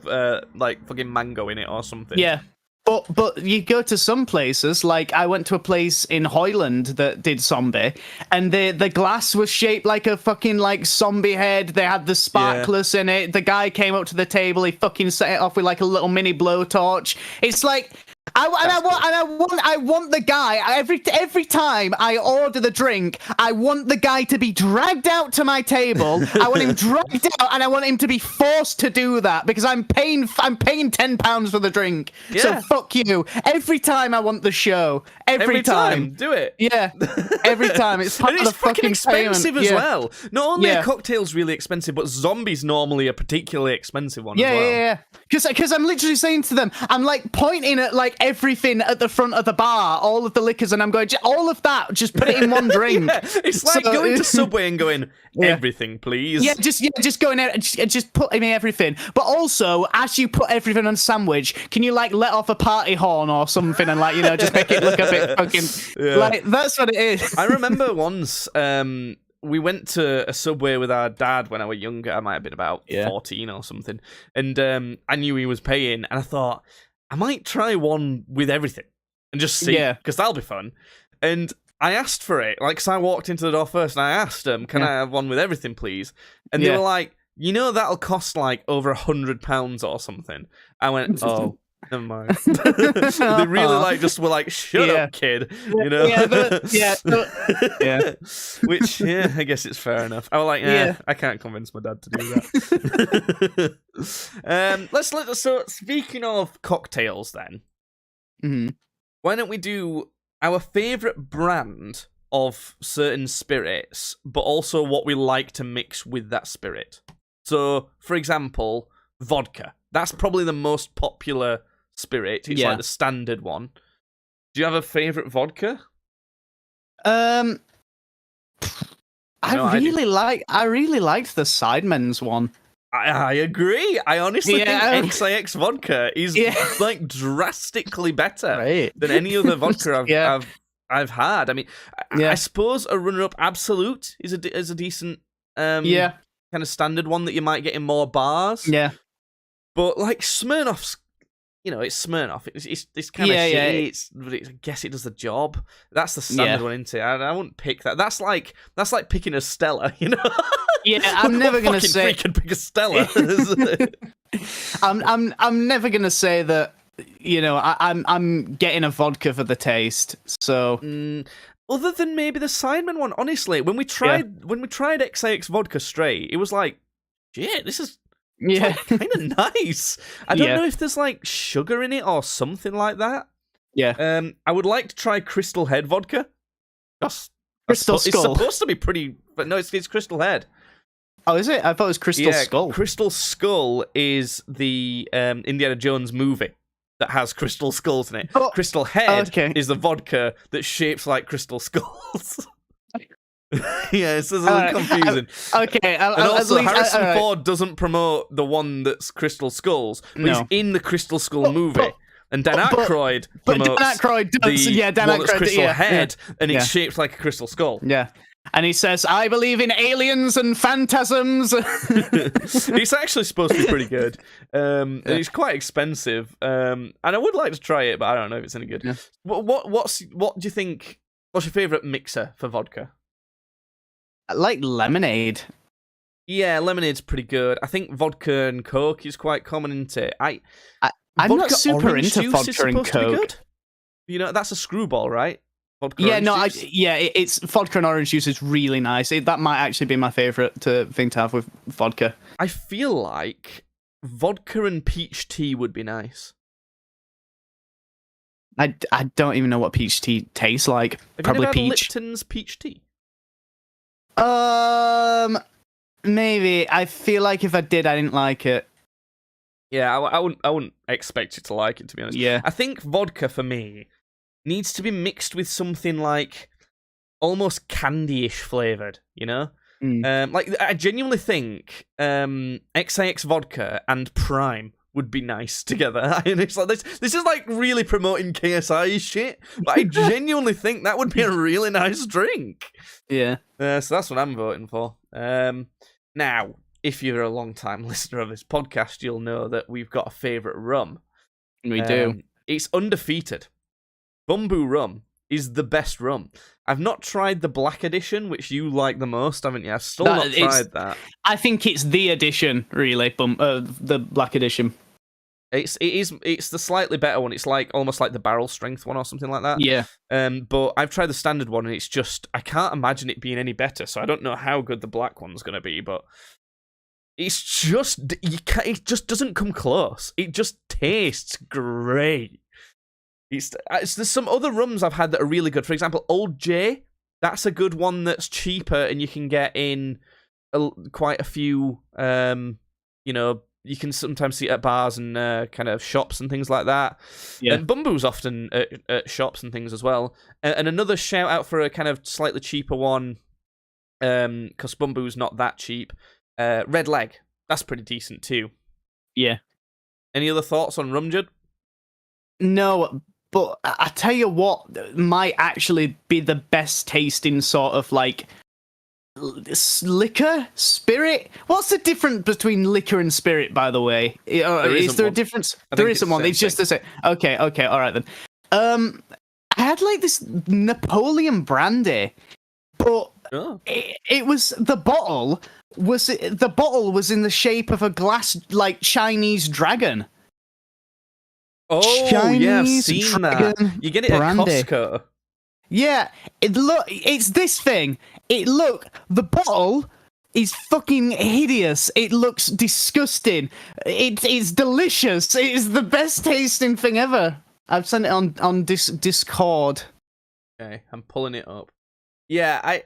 like fucking mango in it or something. Yeah. But you go to some places, like I went to a place in Hoyland that did zombie, and the glass was shaped like a fucking like zombie head. They had the sparklers in it. The guy came up to the table, he fucking set it off with like a little mini blowtorch. It's like I want the guy every time I order the drink, I want the guy to be dragged out to my table. I want him dragged out, and I want him to be forced to do that because I'm paying £10 for the drink. Yeah. So fuck you. Every time I want the show. Every time. Do it. Yeah. Every time. It's part of the fucking expensive payment. as well. Not only are cocktails really expensive, but zombies normally a particularly expensive one as well. Yeah. Because I'm literally saying to them, I'm like pointing at like everything at the front of the bar, all of the liquors, and I'm going, all of that, just put it in one drink. Yeah, it's like going to Subway and going, Yeah. everything, please. Yeah, just go in there and just put me everything. But also, as you put everything on a sandwich, can you like let off a party horn or something and like just make it look a bit fucking like that's what it is. I remember once we went to a Subway with our dad when I was younger. I might have been about 14 or something, and I knew he was paying, and I thought I might try one with everything and just see, because that'll be fun. And I asked for it, like, so I walked into the door first, and I asked them, "Can I have one with everything, please?" And they were like, that'll cost like over £100 or something. I went, oh. Never mind. They really were like, shut up, kid. Which, I guess it's fair enough. I was like, I can't convince my dad to do that. So speaking of cocktails, then, why don't we do our favorite brand of certain spirits, but also what we like to mix with that spirit? So, for example, vodka. That's probably the most popular spirit. It's like the standard one. Do you have a favorite vodka? I really liked the Sidemen's one. I agree. I honestly think XIX vodka is like drastically better than any other vodka I've had. I mean, I suppose a runner-up Absolute is a decent kind of standard one that you might get in more bars. Yeah, but like Smirnoff's, it's Smirnoff. It's kind of shitty. But I guess it does the job. That's the standard one, isn't it? I wouldn't pick that. That's like picking a Stella, Yeah, I'm never gonna say freak can pick a Stella. I'm never gonna say that. I'm getting a vodka for the taste. So, other than maybe the Sidemen one, honestly, when we tried XIX vodka straight, it was like, shit, this is. Kind of nice. I don't know if there's like sugar in it or something like that. Yeah. I would like to try Crystal Head vodka. Crystal Skull. It's supposed to be pretty, but no, it's Crystal Head. Oh, is it? I thought it was Crystal Skull. Crystal Skull is the Indiana Jones movie that has crystal skulls in it. Oh, Crystal Head is the vodka that's shaped like crystal skulls. It's a little confusing. Okay, and also Harrison Ford doesn't promote the one that's Crystal Skulls, but he's in the Crystal Skull movie. And Dan Aykroyd promotes Dan Aykroyd does, the Dan one Aykroyd, that's Crystal Head, and it's shaped like a crystal skull. Yeah. And he says, I believe in aliens and phantasms. It's actually supposed to be pretty good. And it's quite expensive. And I would like to try it, but I don't know if it's any good. Yeah. What do you think? What's your favourite mixer for vodka? I like lemonade. Yeah, lemonade's pretty good. I think vodka and Coke is quite common, isn't it? I'm not super into vodka and Coke. That's a screwball, right? Vodka it's vodka and orange juice is really nice. That might actually be my favourite thing to have with vodka. I feel like vodka and peach tea would be nice. I don't even know what peach tea tastes like. Have Probably you never had peach. Lipton's peach tea? Maybe. I feel like if I did, I didn't like it. Yeah, I wouldn't expect you to like it, to be honest. Yeah. I think vodka for me needs to be mixed with something like almost candy-ish flavored, Like I genuinely think XIX vodka and Prime would be nice together. And it's like this is like really promoting KSI shit, but I genuinely think that would be a really nice drink. Yeah. So that's what I'm voting for. Now, if you're a long-time listener of this podcast, you'll know that we've got a favourite rum. We do. It's undefeated. Bumbu rum is the best rum. I've not tried the black edition, which you like the most, haven't you? I've still not tried that. I think it's the edition, really, the black edition. It's the slightly better one. It's like almost like the barrel strength one or something like that. Yeah. But I've tried the standard one, and it's just I can't imagine it being any better. So I don't know how good the black one's going to be, but it just doesn't come close. It just tastes great. There's some other rums I've had that are really good. For example, Old J. That's a good one that's cheaper, and you can get in quite a few, you can sometimes see it at bars and kind of shops and things like that. Yeah. And Bumbu's often at shops and things as well. And another shout out for a kind of slightly cheaper one, because Bumbu's not that cheap. Red Leg, that's pretty decent too. Yeah. Any other thoughts on Rumjud? No, but I tell you what might actually be the best tasting sort of like liquor, spirit. What's the difference between liquor and spirit, by the way? Is there a difference? There isn't one. It's just the same. Okay, all right then. I had like this Napoleon brandy, but it was the bottle was in the shape of a glass like Chinese dragon. Oh, Chinese yeah, I've seen that. You get it brandy. at Costco. Yeah, it's this thing. The bottle is fucking hideous. It looks disgusting. It's delicious. It is the best tasting thing ever. I've sent it on Discord. Okay, I'm pulling it up. Yeah,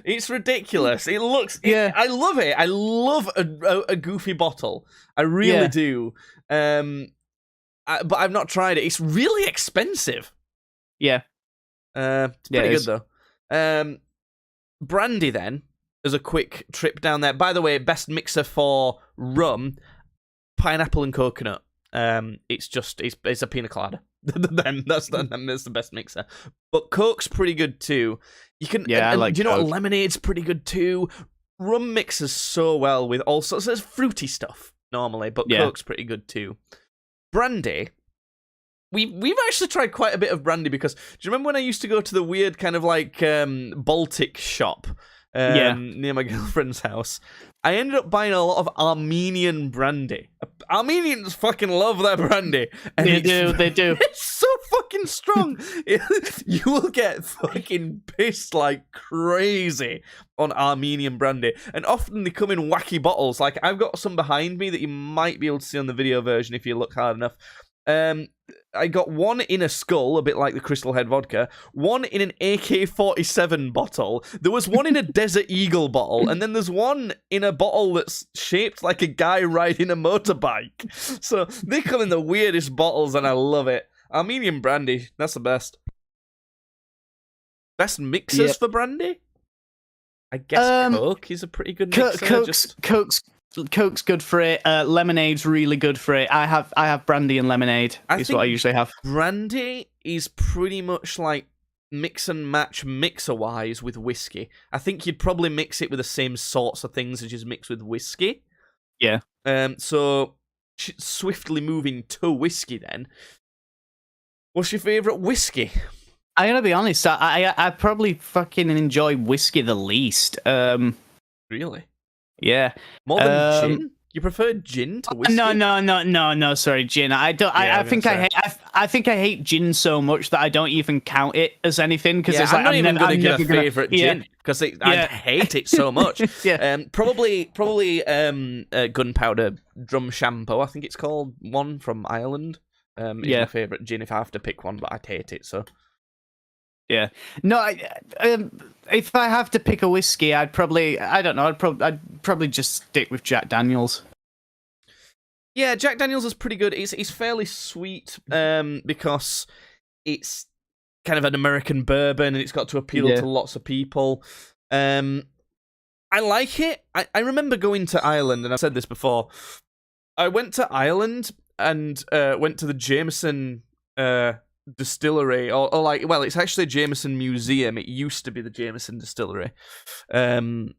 it's ridiculous. It looks. Yeah. I love it. I love a goofy bottle. I really do. But I've not tried it. It's really expensive. Yeah. It's pretty good though. Brandy then, as a quick trip down there. By the way, best mixer for rum, pineapple and coconut. It's a pina colada. Then that's the best mixer. But Coke's pretty good too. You can I like. Do you know Coke. what? Lemonade's pretty good too. Rum mixes so well with all sorts of fruity stuff normally, but Coke's pretty good too. Brandy. We've actually tried quite a bit of brandy because do you remember when I used to go to the weird kind of like Baltic shop near my girlfriend's house? I ended up buying a lot of Armenian brandy. Armenians fucking love their brandy. And They do. It's so fucking strong. You will get fucking pissed like crazy on Armenian brandy. And often they come in wacky bottles. Like I've got some behind me that you might be able to see on the video version if you look hard enough. I got one in a skull, a bit like the Crystal Head vodka, one in an AK-47 bottle, there was one in a Desert Eagle bottle, and then there's one in a bottle that's shaped like a guy riding a motorbike. So they come in the weirdest bottles, and I love it. Armenian brandy, that's the best. Best mixers for brandy? I guess Coke is a pretty good mixer. Coke's good for it. Lemonade's really good for it. I have brandy and lemonade. Is what I usually have. Brandy is pretty much like mix and match mixer-wise with whiskey. I think you'd probably mix it with the same sorts of things as you mix with whiskey. Yeah. So swiftly moving to whiskey then. What's your favourite whiskey? I gotta be honest. I probably fucking enjoy whiskey the least. Really? Yeah. More than gin? You prefer gin to whiskey? No. Sorry, gin. I don't. Yeah, I think I hate gin so much that I don't even count it as anything because it's I'm like not even going to get a never gonna- favorite gin because I hate it so much. Yeah. Probably Gunpowder Drum Shampoo. I think it's called, one from Ireland. Is my favorite gin if I have to pick one, but I hate it so. Yeah. No, if I have to pick a whiskey, I'd probably just stick with Jack Daniels. Yeah, Jack Daniels is pretty good. It's fairly sweet because it's kind of an American bourbon and it's got to appeal to lots of people. I like it. I remember going to Ireland, and I've said this before. I went to Ireland and went to the Jameson distillery, or it's actually a Jameson museum. It used to be the Jameson distillery, and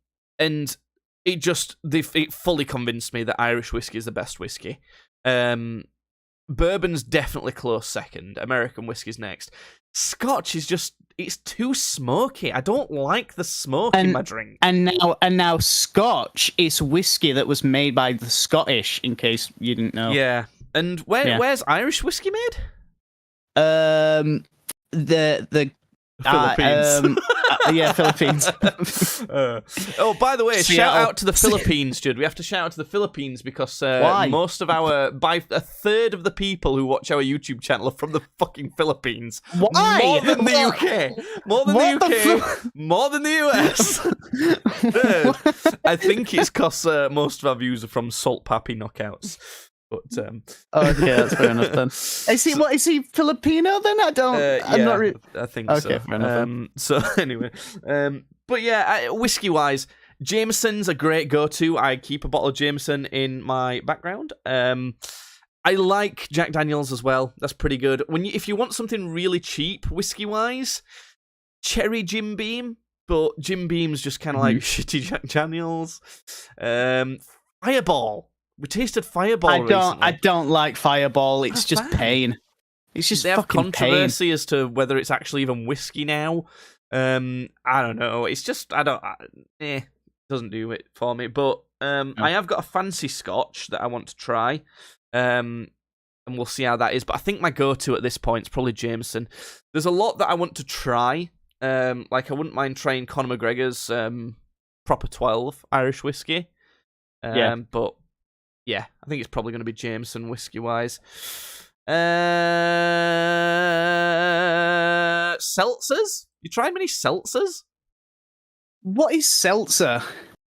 it fully convinced me that Irish whiskey is the best whiskey. Bourbon's definitely close second. American whiskey's next. Scotch is it's too smoky. I don't like the smoke in my drink. And now Scotch is whiskey that was made by the Scottish, in case you didn't know. Yeah. And where's Irish whiskey made? The Philippines. Yeah, Philippines. Oh, by the way, Seattle. shout out to the Philippines, Jude. We have to shout out to the Philippines because Why? most of by a third of the people who watch our YouTube channel are from the fucking Philippines. Why? More than the What? UK. More than What the the UK. More than the US. I think it's because most of our views are from Salt Pappy knockouts. But Okay, that's fair enough then. Is he Filipino then? I don't. I'm yeah, not really. I think Okay, so. fair enough. So anyway, but yeah, whiskey wise, Jameson's a great go-to. I keep a bottle of Jameson in my background. I like Jack Daniels as well. That's pretty good. If you want something really cheap whiskey wise, Cherry Jim Beam, but Jim Beam's just kind of like shitty Jack Daniels. Fireball. We tasted Fireball recently. I don't like Fireball. It's That's just fine. Pain. It's just They have fucking pain. controversy as to whether it's actually even whiskey now. I don't know. It's just it doesn't do it for me. But I have got a fancy Scotch that I want to try. And we'll see how that is. But I think my go-to at this point is probably Jameson. There's a lot that I want to try. Like I wouldn't mind trying Conor McGregor's proper 12 Irish whiskey. But yeah, I think it's probably going to be Jameson whiskey-wise. Seltzers? You tried many seltzers? What is seltzer?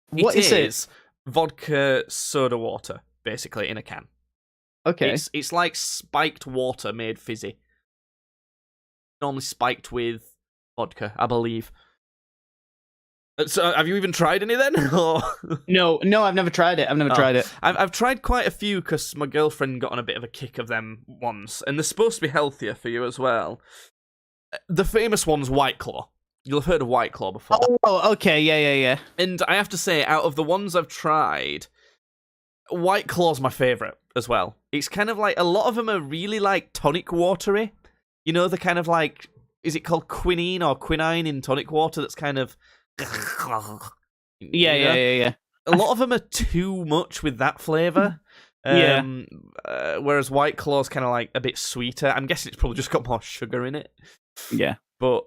What is it? Vodka soda water, basically, in a can. Okay. It's like spiked water made fizzy. Normally spiked with vodka, I believe. So, have you even tried any then? Or... No, I've never tried it. I've tried quite a few because my girlfriend got on a bit of a kick of them once, and they're supposed to be healthier for you as well. The famous one's White Claw. You'll have heard of White Claw before. Oh, okay, yeah. And I have to say, out of the ones I've tried, White Claw's my favourite as well. It's kind of like, a lot of them are really like tonic watery. You know, the kind of like, is it called quinine or quinine in tonic water that's kind of... Yeah. A lot of them are too much with that flavour. Whereas White Claw's kind of like a bit sweeter. I'm guessing it's probably just got more sugar in it. Yeah. But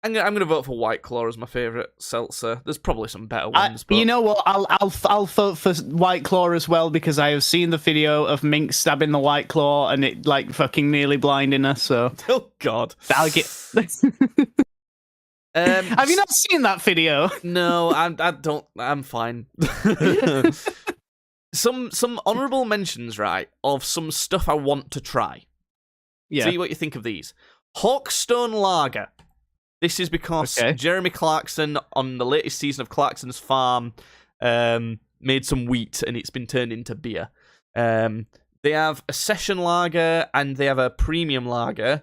I'm gonna vote for White Claw as my favourite seltzer. There's probably some better ones. But... You know what? I'll vote for White Claw as well because I have seen the video of Mink stabbing the White Claw and it like fucking nearly blinding her. So oh god, I'll get. Have you not seen that video? No, I don't. I'm fine. Some honourable mentions, right, of some stuff I want to try. Yeah. See what you think of these. Hawkstone Lager. This is because Jeremy Clarkson on the latest season of Clarkson's Farm made some wheat and it's been turned into beer. They have a session lager and they have a premium lager.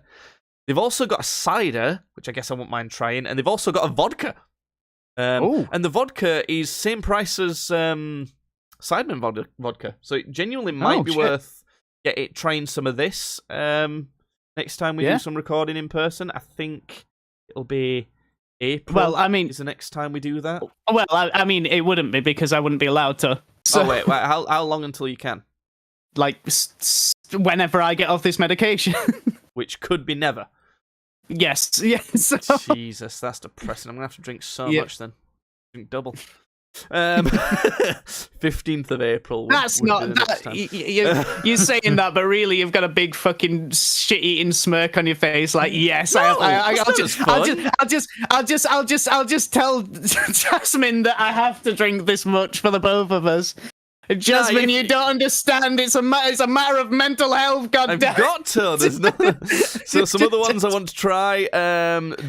They've also got a cider, which I guess I won't mind trying, and they've also got a vodka. And the vodka is same price as Sidemen vodka, so it genuinely might be worth trying some of this next time we do some recording in person. I think it'll be April. Well, I mean, is the next time we do that? Well, I mean, it wouldn't be because I wouldn't be allowed to. So, oh wait, how long until you can? Like whenever I get off this medication. Which could be never. Yes. Jesus, that's depressing. I'm gonna have to drink so much then. Drink double. 15th of April. That's not that. You're saying that, but really, you've got a big fucking shit-eating smirk on your face. Like, yes, I'll just tell Jasmine that I have to drink this much for the both of us. Jasmine, you don't understand. It's a matter of mental health. Goddamn. I've got to. There's no. So some other ones I want to try.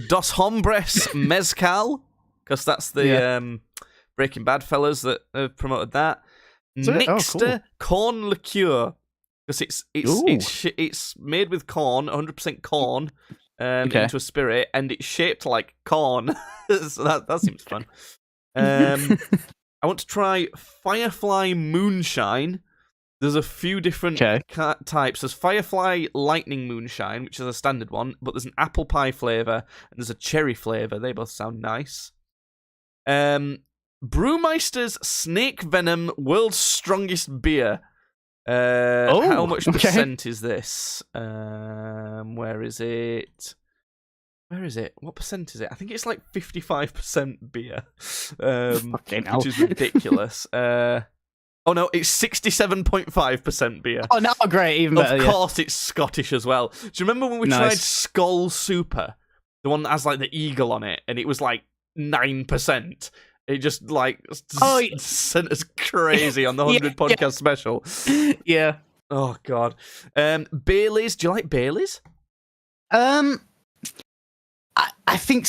Dos Hombres Mezcal, because that's the Breaking Bad fellas that have promoted that. Nixter corn liqueur, because it's made with corn, 100% corn, into a spirit, and it's shaped like corn. So that seems fun. I want to try Firefly Moonshine. There's a few different types. There's Firefly Lightning Moonshine, which is a standard one, but there's an apple pie flavour and there's a cherry flavour. They both sound nice. Brewmeister's Snake Venom World's Strongest Beer. How much percent is this? Where is it? Where is it? What percent is it? I think it's like 55% beer, Fucking hell. which is ridiculous. Oh no, it's 67.5% beer. Oh, no, great, even better. Of course, it's Scottish as well. Do you remember when we tried Skull Super, the one that has like the eagle on it, and it was like 9%? It just like sent us crazy on the 100 podcast special. Yeah. Oh god. Baileys. Do you like Baileys? I think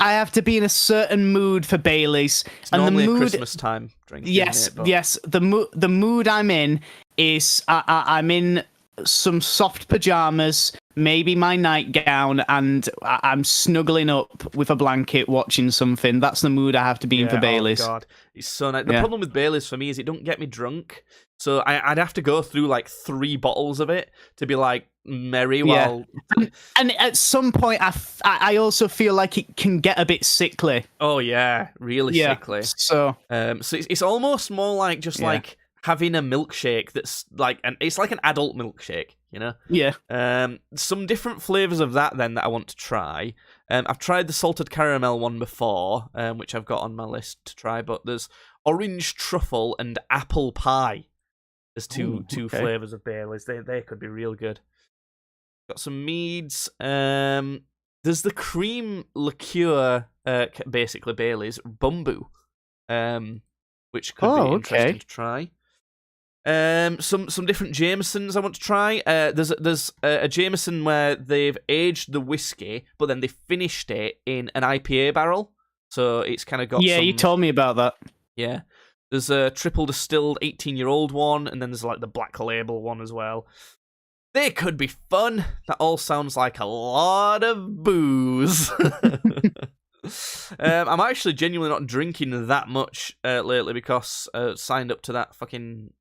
I have to be in a certain mood for Baileys. It's and normally the mood, a Christmas time drink. Yes, isn't it? yes. The mood I'm in is I'm in some soft pajamas, maybe my nightgown, and I'm snuggling up with a blanket watching something. That's the mood I have to be in for Baileys. Oh god, it's so nice. The problem with Baileys for me is it don't get me drunk. So I'd have to go through like 3 bottles of it to be like merry while. And at some point, I also feel like it can get a bit sickly. Oh yeah, really sickly. So it's almost more like just like having a milkshake that's like it's like an adult milkshake, you know? Yeah. Some different flavors of that then that I want to try. I've tried the salted caramel one before, which I've got on my list to try, but there's orange truffle and apple pie. There's two flavors of Baileys. They could be real good. Got some meads. There's the cream liqueur, basically Baileys Bumbu, which could be interesting to try. Some different Jamesons I want to try. There's a Jameson where they've aged the whiskey, but then they finished it in an IPA barrel, so it's kind of got. Yeah, you told me about that. Yeah. There's a triple distilled 18-year-old one, and then there's like the black label one as well. They could be fun. That all sounds like a lot of booze. I'm actually genuinely not drinking that much lately because I signed up to that fucking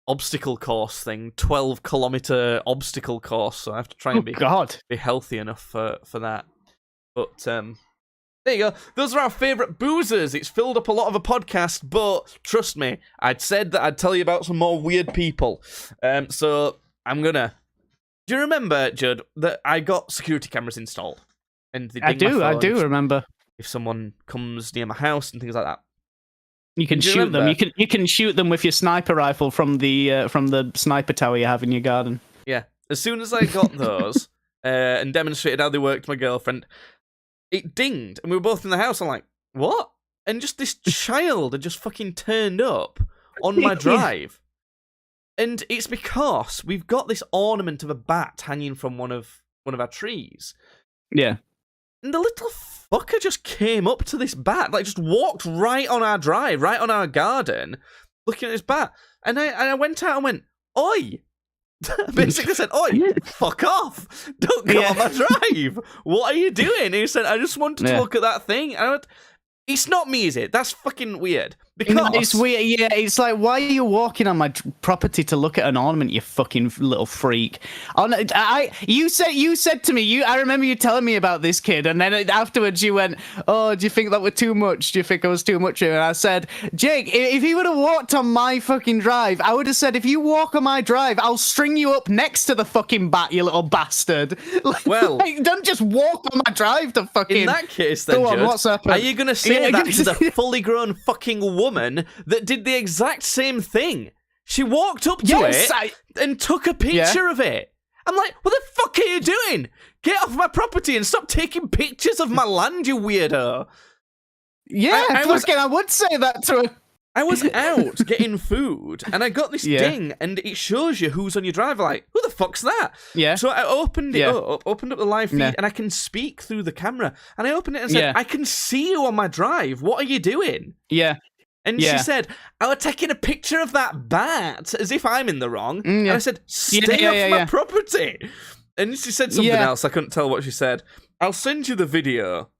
obstacle course thing, 12-kilometer obstacle course. So I have to try and be healthy enough for that. But there you go. Those are our favourite boozers. It's filled up a lot of a podcast, but trust me, I'd said that I'd tell you about some more weird people. So I'm gonna. Do you remember, Judd, that I got security cameras installed? And they ding my phone I do remember. If someone comes near my house and things like that. You can shoot them. You can shoot them with your sniper rifle from the sniper tower you have in your garden. Yeah. As soon as I got those and demonstrated how they worked to my girlfriend, it dinged, and we were both in the house. I'm like, what? And just this child had just fucking turned up on my drive. And it's because we've got this ornament of a bat hanging from one of our trees. Yeah. And the little fucker just came up to this bat, like just walked right on our drive, right on our garden, looking at this bat. And I went out and went, oi! Basically said, oi, fuck off. Don't go on my drive. What are you doing? And he said, I just wanted to look at that thing. And it's not me, is it? That's fucking weird. Because it's weird. Yeah, it's like, why are you walking on my property to look at an ornament, you fucking little freak? You said to me, I remember you telling me about this kid, and then afterwards you went, oh, do you think that was too much? Do you think I was too much? And I said, Jake, if he would have walked on my fucking drive, I would have said, if you walk on my drive, I'll string you up next to the fucking bat, you little bastard. Well, don't just walk on my drive to fucking. In that case, then, Judd, what's happened? Are you going to say that to the fully grown fucking woman that did the exact same thing? She walked up to it and took a picture of it. I'm like, what the fuck are you doing? Get off my property and stop taking pictures of my land, you weirdo. Yeah, I would say that to her. I was out getting food, and I got this ding, and it shows you who's on your drive. Like, who the fuck's that? Yeah. So I opened it up, opened up the live feed, and I can speak through the camera. And I opened it and said, I can see you on my drive. What are you doing? Yeah. And she said, I was taking a picture of that bat, as if I'm in the wrong. And I said, stay off my property. And she said something else. I couldn't tell what she said. I'll send you the video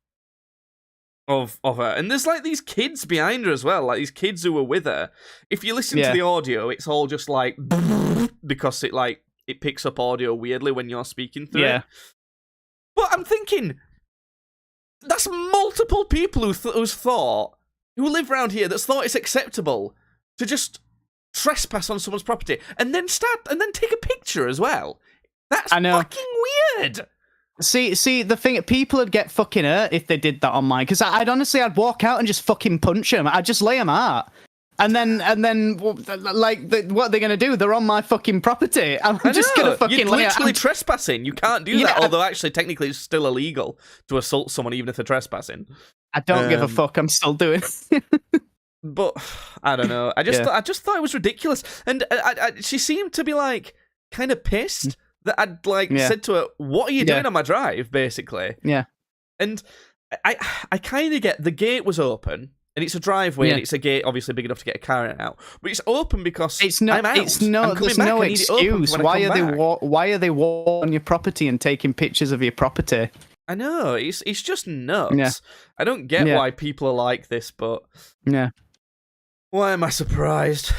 of her. And there's like these kids behind her as well, like these kids who were with her. If you listen to the audio, it's all just like, because it picks up audio weirdly when you're speaking through it. But I'm thinking, that's multiple people who live around here that's thought it's acceptable to just trespass on someone's property and then take a picture as well. That's fucking weird. See, the thing, people would get fucking hurt if they did that on mine. Because I'd walk out and just fucking punch them. I'd just lay them out. And then, like, what are they gonna do? They're on my fucking property. I'm just gonna fucking You're lay literally out. trespassing. You can't do that. Although, actually, technically, it's still illegal to assault someone even if they're trespassing. I don't give a fuck. I'm still doing it. But I don't know. I just thought it was ridiculous. And she seemed to be like kind of pissed that I'd said to her, "What are you doing on my drive?" Basically. Yeah. And I kind of get the gate was open. And it's a driveway, and it's a gate, obviously big enough to get a car in and out. But it's open because I'm out. There's no excuse. Why are they on your property and taking pictures of your property? I know it's just nuts. Yeah. I don't get why people are like this, but why am I surprised?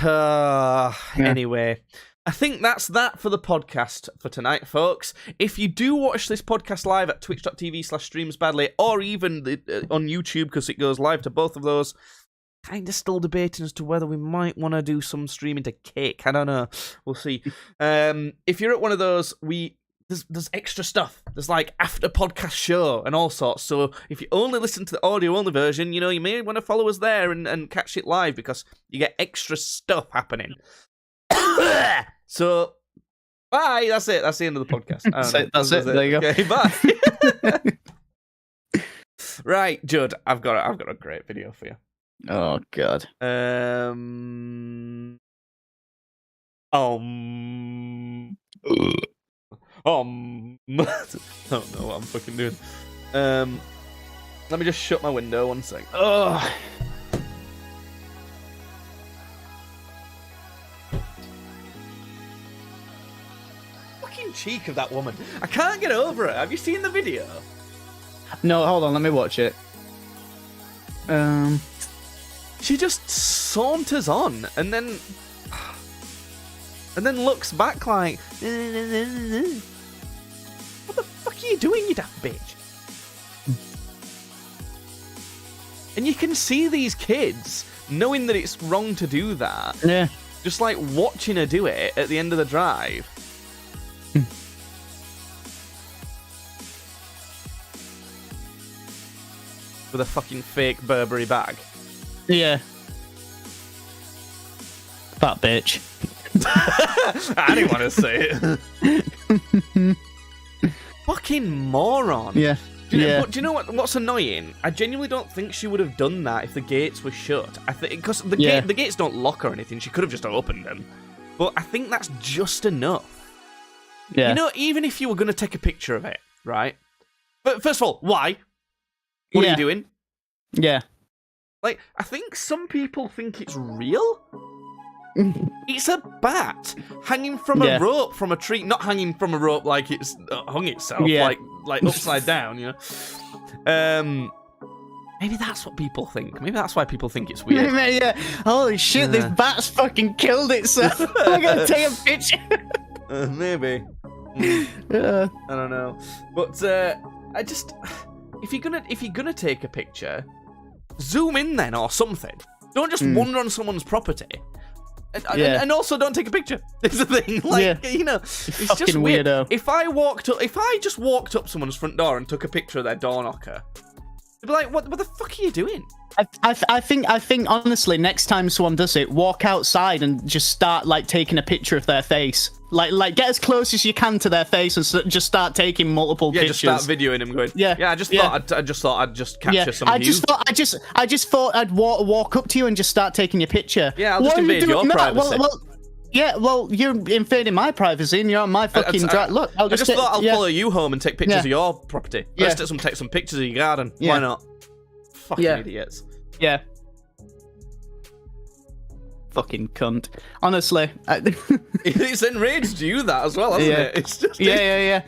Anyway. I think that's that for the podcast for tonight, folks. If you do watch this podcast live at twitch.tv/streamsbadly or even on YouTube, because it goes live to both of those, kind of still debating as to whether we might want to do some streaming to Kick. I don't know. We'll see. If you're at one of those, there's extra stuff. There's like after podcast show and all sorts. So if you only listen to the audio only version, you may want to follow us there and catch it live because you get extra stuff happening. So, bye. That's it. That's the end of the podcast. That's it. There you go. Okay, bye. Right, Judd. I've got a great video for you. Oh God. I don't know what I'm fucking doing. Let me just shut my window 1 sec. Oh. Cheek of that woman. I can't get over it. Have you seen the video? No, hold on. Let me watch it. She just saunters on and then looks back like, what the fuck are you doing, you daft bitch? And you can see these kids knowing that it's wrong to do that. Yeah. Just like watching her do it at the end of the drive. With a fucking fake Burberry bag. Yeah. Fat bitch. I didn't want to say it. Fucking moron. Yeah. Do you know what's annoying? I genuinely don't think she would have done that if the gates were shut. I think because the gates don't lock or anything. She could have just opened them. But I think that's just enough. Yeah. Even if you were going to take a picture of it, right? But first of all, why? What are you doing? Yeah. Like, I think some people think it's real. It's a bat hanging from a rope from a tree, not hanging from a rope like it's hung itself, like upside down, Maybe that's what people think. Maybe that's why people think it's weird. Yeah. Holy shit, this bat's fucking killed itself. I'm gonna take a picture. Maybe. I don't know. But I just, if you're gonna take a picture, zoom in then or something. Don't just wander on someone's property. And also don't take a picture. It's the thing. It's just weird. Weirdo. If I just walked up someone's front door and took a picture of their door knocker, they'd be like, what the fuck are you doing? I think honestly, next time someone does it, walk outside and just start taking a picture of their face. Like get as close as you can to their face and just start taking multiple pictures. Yeah, just start videoing them going. Yeah. I just thought I'd just capture some views. I just thought I'd walk up to you and just start taking your picture. Yeah, I'll just invade your privacy. Well, you're invading my privacy and you're on my fucking drive. Look, I just thought I'll follow you home and take pictures of your property. Let's take some pictures of your garden. Why not? Fucking idiots. Yeah. Fucking cunt. Honestly. It's enraged you, that as well, hasn't it? It's just... Yeah.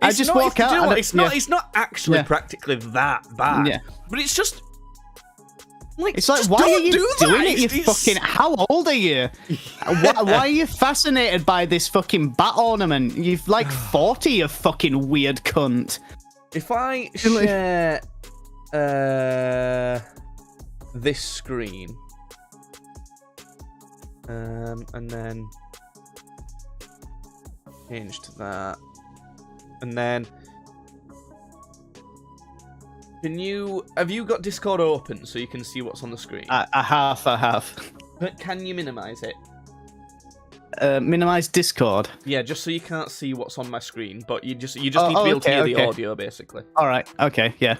I just walk out. You know it's not actually practically that bad. Yeah. But it's just... it's like, why are you doing it, you fucking... How old are you? Why are you fascinated by this fucking bat ornament? You're 40, you fucking weird cunt. If I share this screen and then change to that and then Have you got Discord open so you can see what's on the screen? I have. But can you minimize it? Minimize Discord. Yeah, just so you can't see what's on my screen, but you just need to be able to hear the audio, basically. All right. Okay. Yeah.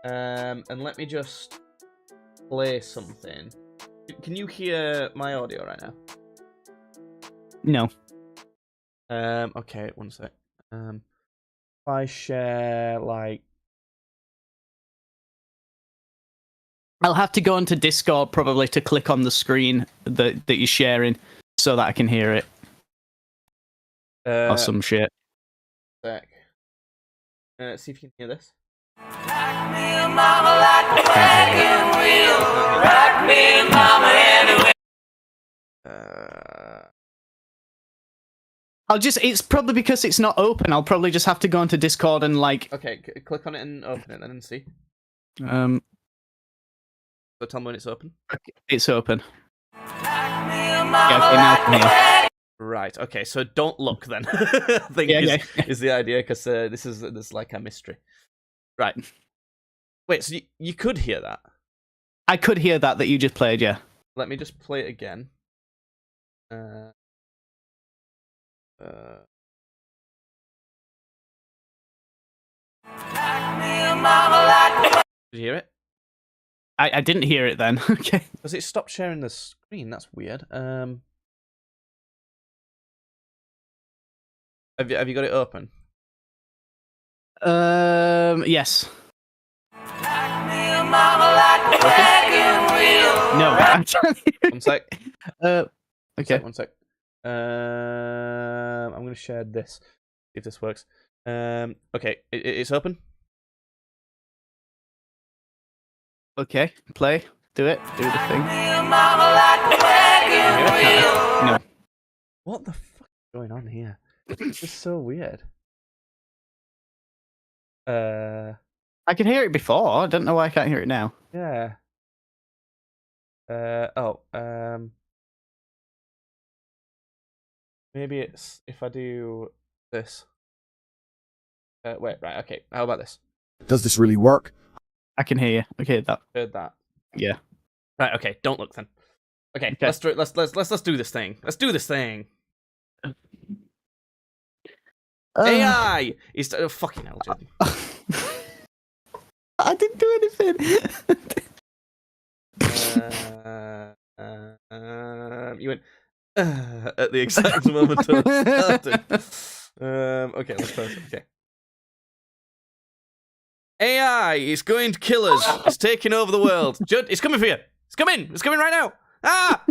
And let me just play something. Can you hear my audio right now? No. Okay, one sec. If I share, like... I'll have to go into Discord probably to click on the screen that you're sharing so that I can hear it. Or some shit. Sec. See if you can hear this. Rock me, mama, like a wagon wheel. Rock me, mama, anyway. It's probably because it's not open. I'll probably just have to go into Discord and like. Okay, click on it and open it then and see. So tell me when it's open. It's open. Rock me, mama, like a wagon. Right. Okay. So don't look then. I think is the idea because there's like a mystery. Right. Wait. So you could hear that. I could hear that you just played. Yeah. Let me just play it again. Did you hear it? I didn't hear it then. Okay. Does it stop sharing the screen? That's weird. Have you got it open? Yes. No. I can't hear it. One sec. Okay. One sec. I'm going to share this. See if this works. Okay, it's open. Okay. Play. Do it. Do the thing. No. What the fuck is going on here? This is so weird. I could hear it before. I don't know why I can't hear it now. Yeah. Maybe it's if I do this. Wait, right, okay. How about this? Does this really work? I can hear you. Okay, that. Heard that. Yeah. Right, okay. Don't look then. Okay. Let's do it. Let's do this thing. Let's do this thing. AI is fucking hell, Jordan. I didn't do anything. You went at the exact moment I started. Okay, let's press it. Okay. AI is going to kill us. It's taking over the world. Judd, it's coming for you. It's coming. It's coming right now. Ah!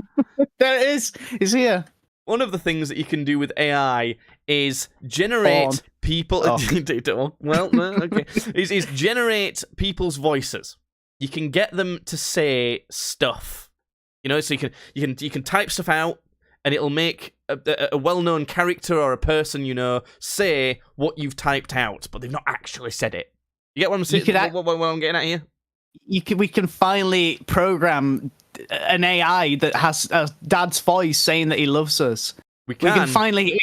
There it is. It's here. One of the things that you can do with AI is generate people. Well, okay. Is generate people's voices. You can get them to say stuff. You know, so you can type stuff out, and it'll make a well-known character or a person you know say what you've typed out, but they've not actually said it. You get what I'm saying? What I'm getting at here? We can finally program an AI that has Dad's voice saying that he loves us. We can finally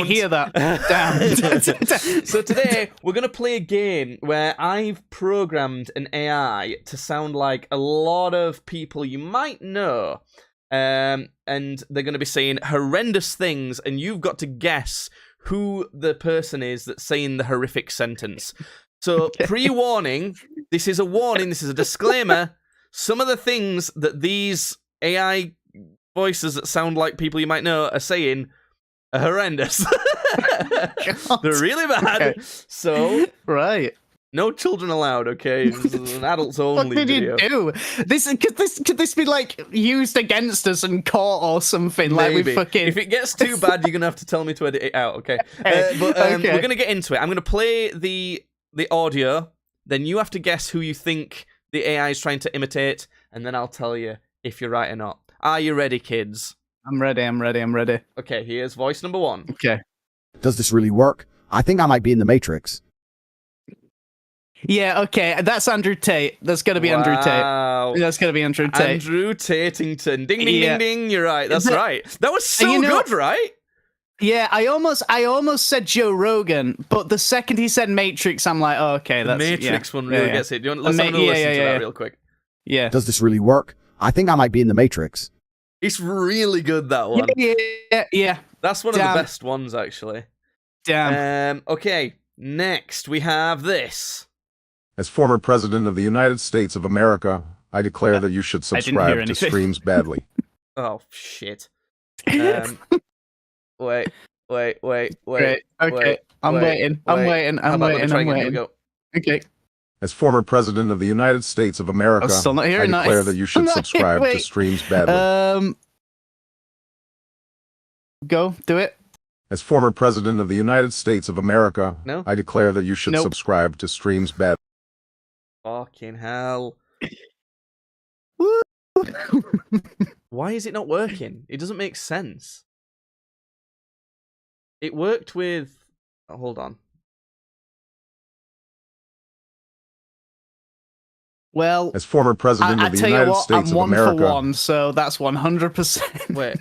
hear that. Damn. So today we're gonna play a game where I've programmed an AI to sound like a lot of people you might know, and they're gonna be saying horrendous things, and you've got to guess who the person is that's saying the horrific sentence. So, pre-warning, this is a warning, this is a disclaimer. Some of the things that these AI voices that sound like people you might know are saying are horrendous. They're really bad. Okay. So, right. No children allowed, okay? This is an adults only video. What did you do? Could this be like used against us in court or something? Maybe. Like we fucking. If it gets too bad, you're gonna have to tell me to edit it out, okay? We're gonna get into it. I'm gonna play the audio, then you have to guess who you think the AI is trying to imitate, and then I'll tell you if you're right or not. Are you ready, kids? I'm ready. Okay, here's voice number 1. Okay. Does this really work? I think I might be in the Matrix. Yeah, okay. That's Andrew Tate. That's gotta be Andrew Tate. That's gotta be Andrew Tate. Andrew Tatington. Ding, ding, ding, ding. You're right. That's right. That was so good, right? Yeah, I almost said Joe Rogan, but the second he said Matrix, I'm like, oh, okay, The that's Matrix yeah, one really yeah, gets it. Let's have another yeah, listen yeah, to yeah. that real quick. yeah. Does this really work? I think I might be in the Matrix. It's really good, that one. Yeah. That's one of Damn. the best ones, actually. Damn. Okay, next we have this. As former president of the United States of America, I declare that you should I didn't hear subscribe to anything. Streams Badly. Oh, shit. Wait. Great. Okay. I'm waiting. How about let me try I'm again? Here we waiting. go. Okay. As former president of the United States of America, I'm still not I hearing that. declare that you should I'm not- subscribe to wait. Streams Badly. Go. Do it. As former president of the United States of America, No? I declare that you should Nope. subscribe to Streams Badly. Fucking hell. Woo. Why is it not working? It doesn't make sense. It worked with... Oh, hold on. Well, As former president I of the tell you United what, States I'm of one America, for one, so that's 100%. Wait.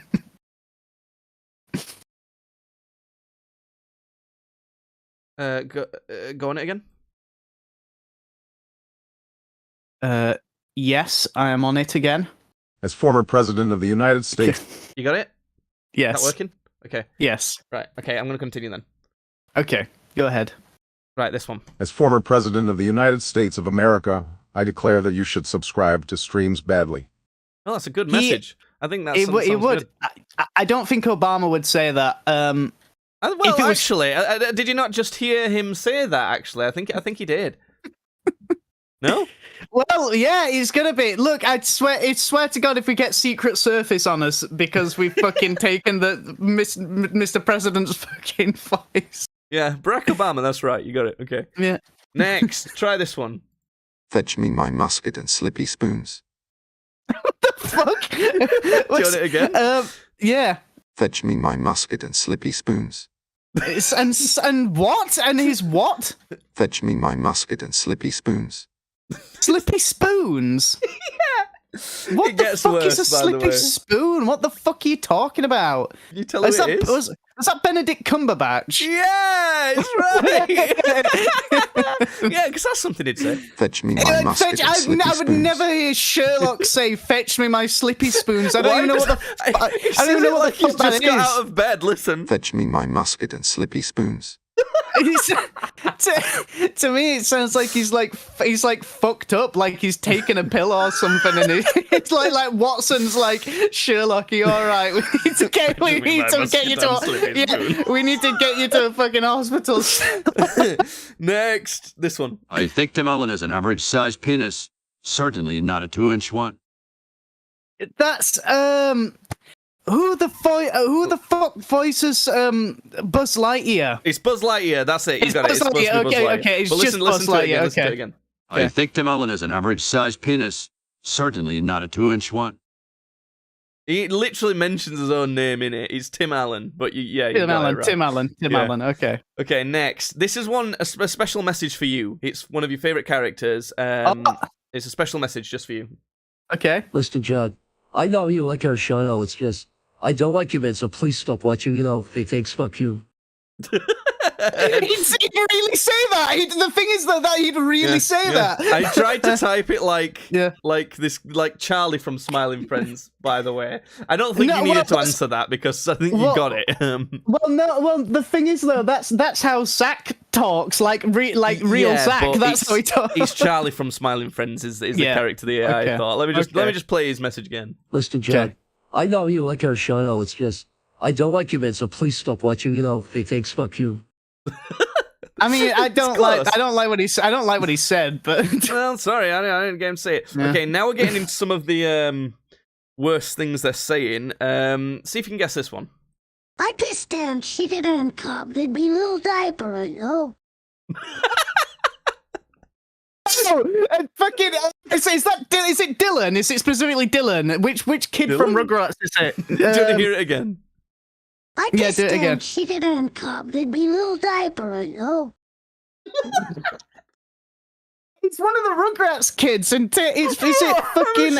Go on it again. Yes, I am on it again. as former president of the United States, You got it? Yes. That working? Okay. Yes. Right. Okay, I'm going to continue then. Okay. Go ahead. Right, this one. as former president of the United States of America, I declare that you should subscribe to Streams Badly. Oh, that's a good He- message. I think that's It sounds would. good. I don't think Obama would say that. Well, if it was- actually, did you not just hear him say that? Actually, I think he did. No? Well, yeah, he's gonna be. Look, I swear to God, if we get Secret Service on us because we've fucking taken the Mr. President's fucking voice. Yeah, Barack Obama. That's right. You got it. Okay. Yeah. Next, try this one. Fetch me my musket and slippy spoons. Fuck. Do you want it again? Yeah. Fetch me my musket and slippy spoons. And what? And his what? Fetch me my musket and slippy spoons. Slippy spoons. What It the gets fuck is a worse, by the slippy way. spoon? What the fuck are you talking about? You tell who it is? Was that Benedict Cumberbatch? Yeah, it's right. Yeah, because that's something he'd say. Fetch me my musket and slippy I would spoons. never hear Sherlock say, "Fetch me my slippy spoons." I don't even know what the. I don't even know what the he's fuck that just got is. out of bed. Listen. Fetch me my musket and slippy spoons. to me, it sounds like he's like fucked up, like he's taken a pill or something, and it's like Watson's like, Sherlock, you all right? We need to get you to a fucking hospital. Next, this one. I think Tim Allen is an average-sized penis. Certainly not a 2-inch one. That's who the fuck voices Buzz Lightyear? It's Buzz Lightyear. That's it. You It's got it. Buzz It's supposed to be Lightyear, Buzz okay, Lightyear. okay, it's But just listen Buzz to it again. Lightyear, Listen to okay. it again. I think Tim Allen is an average-sized penis. Certainly not a 2-inch one. He literally mentions his own name in it. It's Tim Allen, but you got it right. Tim Allen. Yeah. Okay. Okay, next. This is a special message for you. It's one of your favorite characters. It's a special message just for you. Okay. Listen, John, I know you like our show. It's just, I don't like you, man, so please stop watching. Fake things, fuck you. He'd really say that. The thing is that he'd really say that. I tried to type it like Yeah. like Charlie from Smiling Friends, by the way. I don't think No, you needed to well, answer that because I think you well- got it. Well, the thing is though, that's how Zack talks, like real Yeah, Zack. but That's how he talks. He's Charlie from Smiling Friends is the Yeah. character the AI Okay. thought. Let me Okay. just play his message again. Listen, John, Okay. I know you like our show. It's just, I don't like you, man, so please stop watching. Fake things, fuck you. I mean, I don't close. like what he said, but Well, sorry, I didn't get him to say it. Yeah. Okay, now we're getting into some of the worst things they're saying. See if you can guess this one. I pissed down, shitted on cob. There'd be a little diaper, oh. fucking is it Dylan? Is it specifically Dylan? Which kid from Dylan? Rugrats is it? Do you want to hear it again? I Yeah, pissed do it down, again. shitted on cob. There'd be a little diaper, oh. It's one of the Rugrats kids, and is it fucking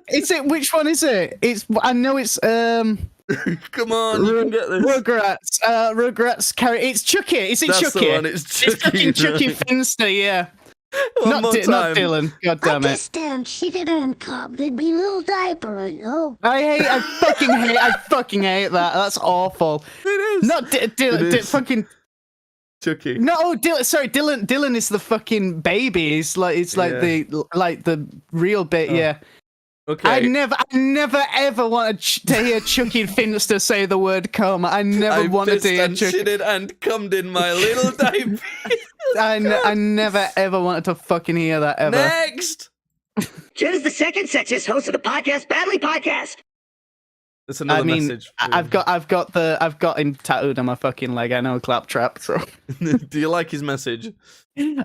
is it which one is it? I know it's Come on, you can get this. Rugrats. It's Chucky. Is it That's Chucky? the one. It's Chucky. It's fucking Chucky Finster. Yeah. One more Not time. Dylan. God damn I it. guess then she didn't come. There'd be a little diaper, you know. I fucking hate that. That's awful. It is. Not Dylan. It is. Fucking. Chucky. No, Dylan. Sorry, Dylan. Dylan is the fucking baby. It's like the real bit. Oh. Yeah. Okay. I never ever wanted to hear Chucky Finster say the word "come." I never wanted to hear Chucky. shitted and cummed in my little diaper. I never ever wanted to fucking hear that ever. Next. Jed is the second sexiest host of the podcast, Badly Podcast. That's another I mean, message. I've got him tattooed on my fucking leg. I know Claptrap. So Do you like his message?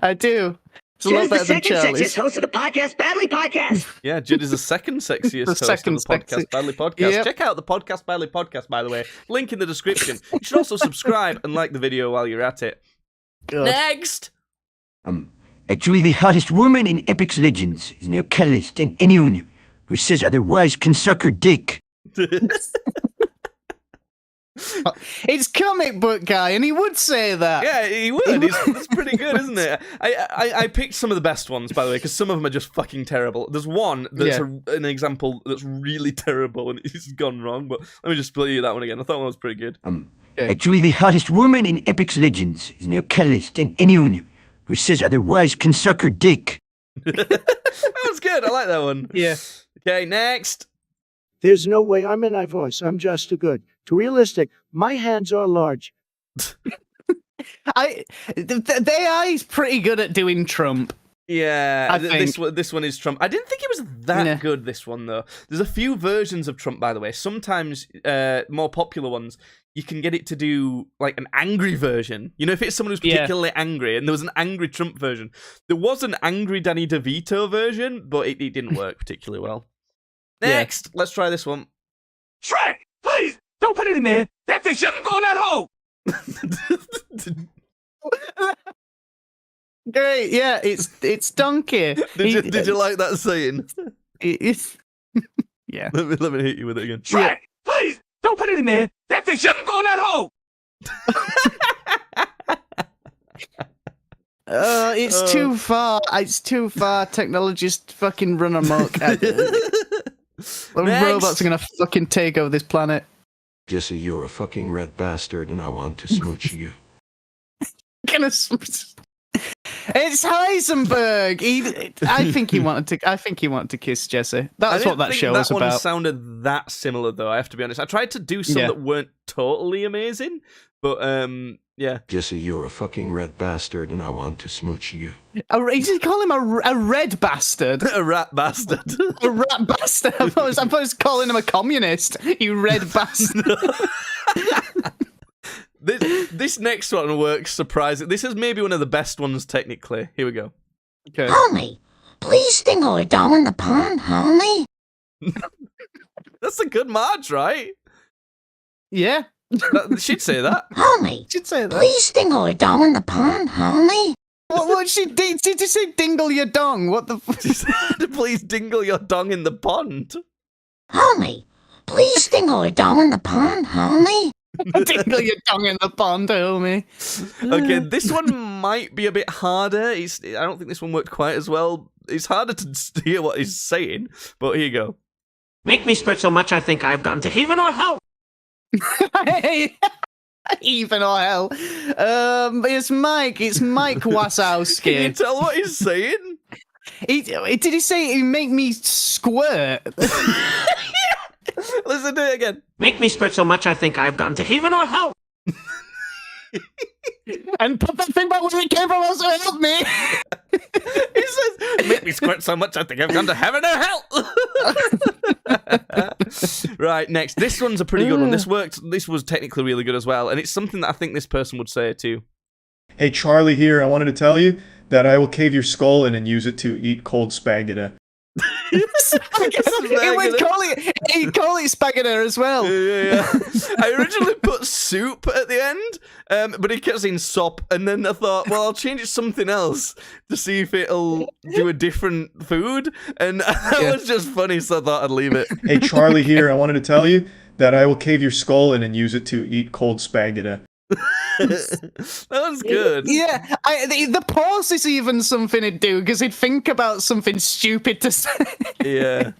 I do. It's a Jed lot is the better than second Charlie's. sexiest host of the podcast, Badly Podcast. Yeah, Judd is the second sexiest The host second of the podcast, sexy. Badly Podcast. Yep. Check out the podcast, Badly Podcast, by the way. Link in the description. You should also subscribe and like the video while you're at it. God. Next! Actually, the hottest woman in Epic's Legends is no catalyst, and anyone who says otherwise can suck her dick. It's comic book guy, and he would say that. Yeah, he would. It's pretty good, isn't it? I picked some of the best ones, by the way, because some of them are just fucking terrible. There's one that's an example that's really terrible, and it's gone wrong, but let me just play you that one again. I thought one was pretty good. Actually, the hottest woman in Epic's Legends is no catalyst, and anyone who says otherwise can suck her dick. That was good. I like that one. Yeah. Okay, next. There's no way I'm in that voice. I'm just too good. Too realistic. My hands are large. The AI is pretty good at doing Trump. Yeah, I this one is Trump. I didn't think it was that Nah. good, this one, though. There's a few versions of Trump, by the way. Sometimes, more popular ones, you can get it to do, like, an angry version. You know, if it's someone who's particularly angry, and there was an angry Trump version. There was an angry Danny DeVito version, but it didn't work particularly well. Next, let's try this one. Shrek, please, don't put it in there. That thing shouldn't go in that hole. Great, yeah, it's Donkey. Did you like that saying? It's yeah. Let me hit you with it again. Shrek, please, don't put it in there. That thing shouldn't go in that hole. It's too far. It's too far. Technology's fucking run amok. The robots are gonna fucking take over this planet. Jesse, you're a fucking red bastard and I want to smooch you. It's Heisenberg. I think he wanted to kiss Jesse. That's what that show was that one about. sounded that similar, though. I have to be honest. I tried to do some that weren't totally amazing, but yeah. Jesse, you're a fucking red bastard and I want to smooch you. Did he call him a red bastard? A rat bastard. A rat bastard. I thought I was calling him a communist. You red bastard. This next one works surprising. This is maybe one of the best ones technically. Here we go. Okay. Homie, please dingle it down in the pond, homie. That's a good Marge, right? Yeah. She'd say that. Homie, She'd say that. please dingle it down in the pond, homie. What did you say? Dingle your dong? What the? She said, please dingle your dong in the pond. Homie, please dingle it down in the pond, homie. Dingle your dong in the pond, homie. Okay, this one might be a bit harder. I don't think this one worked quite as well. It's harder to hear what he's saying, but here you go. Make me spread so much I think I've gone to heaven or hell. Even or hell. It's Mike. It's Mike Wazowski. Can you tell what he's saying? Did he say he make me squirt? Listen to it again. Make me spread so much I think I've gone to heaven or hell. And put that thing back where it came from. Also help me. He says, make me squirt so much I think I've gone to heaven or hell. Right, next. This one's a pretty good one. This worked. This was technically really good as well. And it's something that I think this person would say too. Hey, Charlie here. I wanted to tell you that I will cave your skull in and use it to eat cold spaghetti. He would call it spaghetti as well. Yeah. I originally put soup at the end, but it kept saying sop, and then I thought, well, I'll change it to something else to see if it'll do a different food, and that was just funny, so I thought I'd leave it. Hey, Charlie here. I wanted to tell you that I will cave your skull in and use it to eat cold spaghetti. That was good. Yeah, the pause is even something he'd do because he'd think about something stupid to say. Yeah.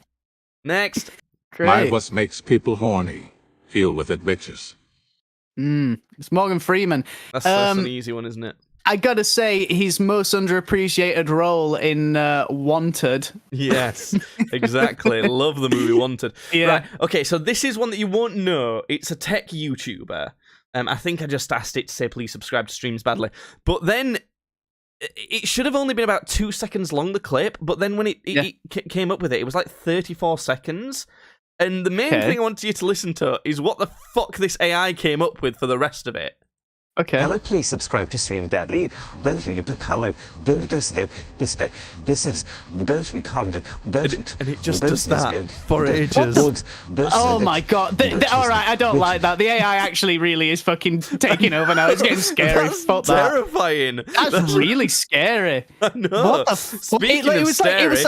Next. My what makes people horny. Feel with it, bitches. It's Morgan Freeman. That's an easy one, isn't it? I gotta say, his most underappreciated role in Wanted. Yes, exactly. Love the movie Wanted. Yeah. Right. Okay, so this is one that you won't know. It's a tech YouTuber. I think I just asked it to say, please subscribe to Streams Badly. But then it should have only been about 2 seconds long, the clip. But then when it came up with it, it was like 34 seconds. And the main thing I want you to listen to is what the fuck this AI came up with for the rest of it. Okay. Hello, please subscribe to Streams Badly. This is and it just does that for ages. Oh my god. All right, I don't like that. The AI actually really is fucking taking over now. It's getting scary. Fuck that. Terrifying. That's really scary. I know. What the fuck? Speaking of scary,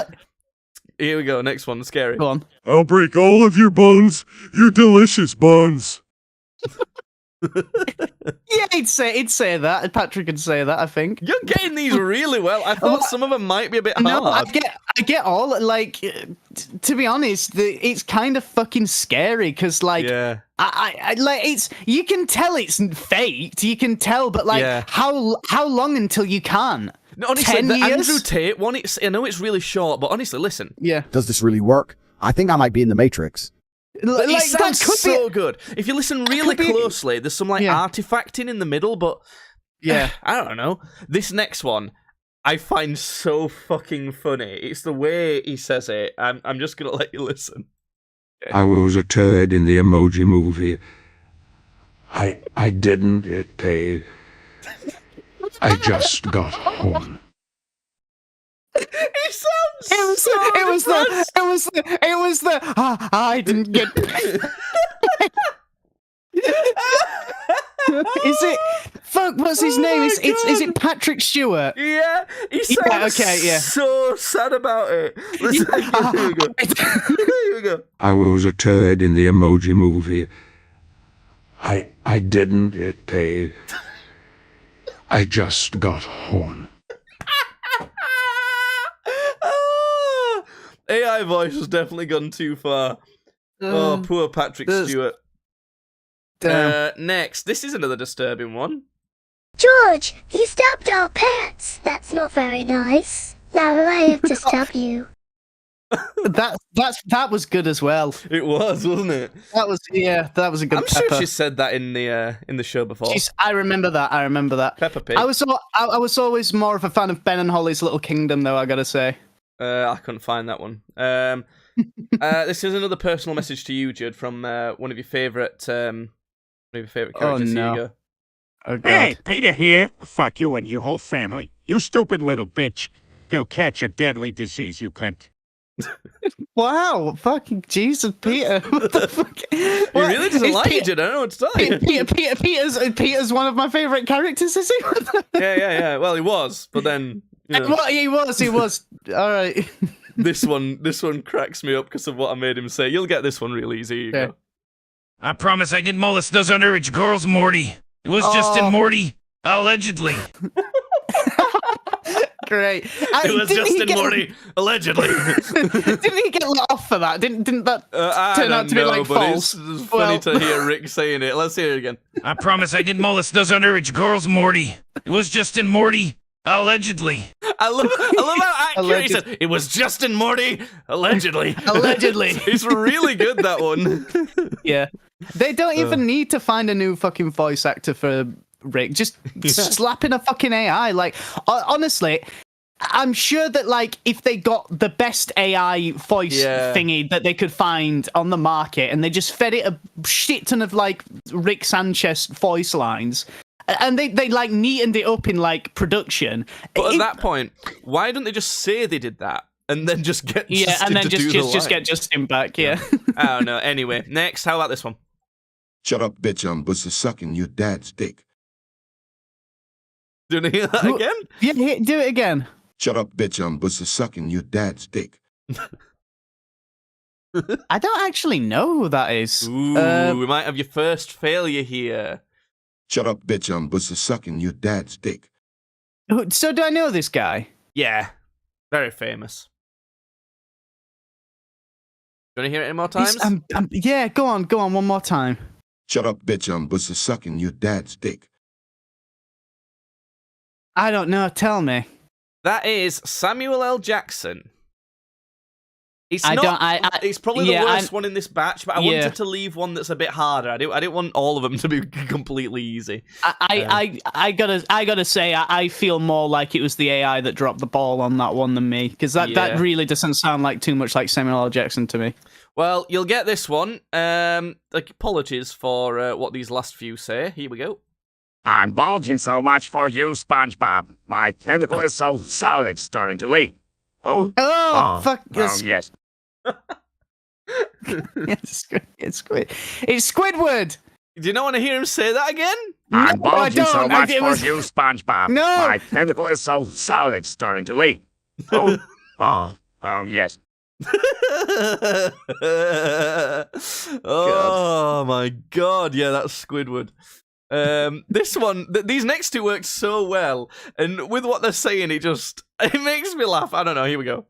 here we go. Next one, scary. Go on. I'll break all of your bones, you delicious buns. Yeah, he'd say that. Patrick would say that, I think. You're getting these really well. I thought some of them might be a bit hard. No, I get all, like, to be honest, it's kind of fucking scary, because, like, I like, it's, you can tell it's faked, you can tell, but, like, how long until you can? No, honestly, 10 the years? Andrew Tate one, I know it's really short, but honestly, listen. Yeah. Does this really work? I think I might be in the Matrix. Like, it that sounds could so good. If you listen really closely, there's some like artifacting in the middle, but I don't know. This next one, I find so fucking funny. It's the way he says it. I'm just gonna let you listen. I was a turd in the Emoji Movie. I didn't get paid. I just got home. He sounds it was the I didn't get Is it fuck what's his name? Is it Patrick Stewart? Yeah, he sounds so sad about it. Listen, here we go. Here we go. I was a turd in the Emoji Movie. I didn't get paid. I just got home. AI voice has definitely gone too far. Oh, poor Patrick Stewart. Next, this is another disturbing one. George, you stopped our pets. That's not very nice. Now I have to stop you. That was good as well. It was, wasn't it? That was a good. I'm sure she said that in the show before. I remember that. Peppa Pig. I was always more of a fan of Ben and Holly's Little Kingdom, though. I gotta say. I couldn't find that one. This is another personal message to you, Judd, from one of your favorite characters. Oh, no. Here you go. Oh, God. Hey, Peter here. Fuck you and your whole family. You stupid little bitch. You'll catch a deadly disease, you cunt. Wow, fucking Jesus, Peter. What the fuck? He really doesn't like you, Judd. I don't know what to tell you. Peter's one of my favorite characters, is he? Yeah. Well, he was, but then. You know. Well, he was. All right. This one cracks me up because of what I made him say. You'll get this one real easy. You go. I promise I didn't molest those underage girls, Morty. It was just in Morty, allegedly. Great. It was just in Morty, allegedly. Didn't he get let off for that? Didn't that turn out to be like false? It's funny to hear Rick saying it. Let's hear it again. I promise I didn't molest those underage girls, Morty. It was just in Morty, allegedly. I love how accurate he said. It was just in Morty, allegedly. Allegedly. It's really good, that one. Yeah. They don't even need to find a new fucking voice actor for Rick. Just slapping a fucking AI. Like, honestly, I'm sure that, like, if they got the best AI voice thingy that they could find on the market and they just fed it a shit ton of, like, Rick Sanchez voice lines, and they like neatened it up in like production. But at that point, why don't they just say they did that and then just get Justin and then to do just get Justin back? Yeah. I don't know. Anyway, next, how about this one? Shut up, bitch! I'm busy sucking your dad's dick. Do you want to hear that again? Yeah, do it again. Shut up, bitch! I'm busy sucking your dad's dick. I don't actually know who that is. Ooh, we might have your first failure here. Shut up, bitch. I'm busy sucking your dad's dick. So do I know this guy? Yeah, very famous. You want to hear it any more times? Yeah, go on one more time. Shut up, bitch. I'm busy sucking your dad's dick. I don't know. Tell me. That is Samuel L. Jackson. It's it's probably the worst one in this batch, but I wanted to leave one that's a bit harder. I didn't want all of them to be completely easy. I gotta say, I feel more like it was the AI that dropped the ball on that one than me, because that really doesn't sound like too much like Samuel L. Jackson to me. Well, you'll get this one. Apologies for what these last few say. Here we go. I'm bulging so much for you, SpongeBob. My tentacle is so solid, starting to leak. Oh, fuck yes. Yes. It's Squidward. Do you not want to hear him say that again? I'm bulging so much for you, SpongeBob. No. My tentacle is so solid, starting to leak. Oh, yes. Oh my god, yeah, that's Squidward. This one, these next two worked so well, and with what they're saying, it makes me laugh. I don't know. Here we go.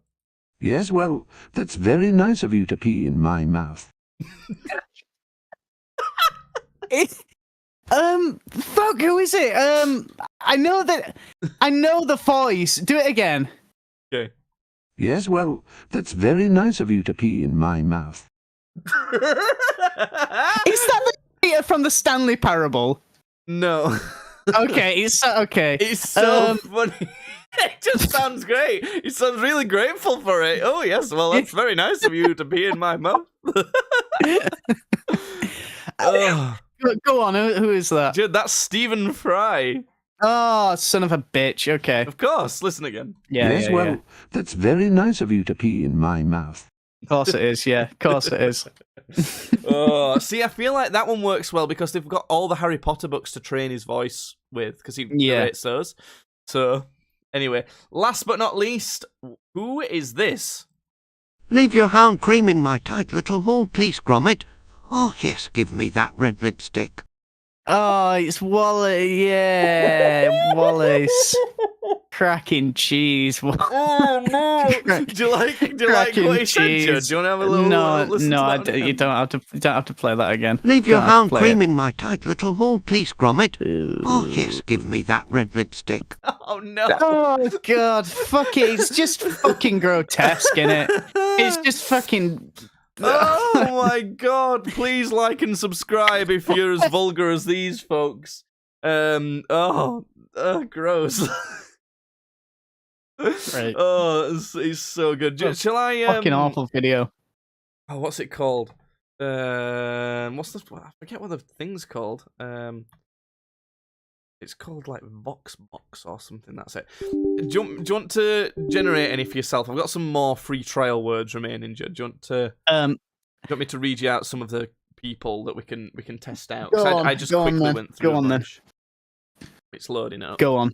Yes, well, that's very nice of you to pee in my mouth. Fuck, who is it? I know the voice. Do it again. Okay. Yes, well, that's very nice of you to pee in my mouth. Is that the creator from the Stanley Parable? No. Okay, it's okay. It's so funny. It just sounds great. He sounds really grateful for it. Oh, yes, well, that's very nice of you to be in my mouth. Go on, who is that? Dude, that's Stephen Fry. Oh, son of a bitch. Okay. Of course, listen again. Yes, well, that's very nice of you to pee in my mouth. Of course it is, yeah. Of course it is. See, I feel like that one works well because they've got all the Harry Potter books to train his voice with, because he narrates those. So, anyway, last but not least, who is this? Leave your hand creaming my tight little hole, please, Gromit. Oh, yes, give me that red lipstick. Oh, it's Wally. Yeah, Wallace. Cracking cheese. Oh no! Do you like what he said, Judd? Do you want to have a little? Listen to that you don't have to play that again. Leave your hand creaming my tight little hole, please, Gromit. Oh yes, give me that red lipstick. Oh no! Oh god, fuck it! It's just fucking grotesque, innit? It's just fucking. Oh my god! Please like and subscribe if you're as vulgar as these folks. Gross. Right. Oh, it's so good. Shall I? Fucking awful video. Oh, what's it called? What's the? I forget what the thing's called. It's called like VoxBox or something. That's it. Do you want to generate any for yourself? I've got some more free trial words remaining. Do you want to? Do you want me to read you out some of the people that we can test out? I just quickly went through. Go on then. It's loading up. Go on.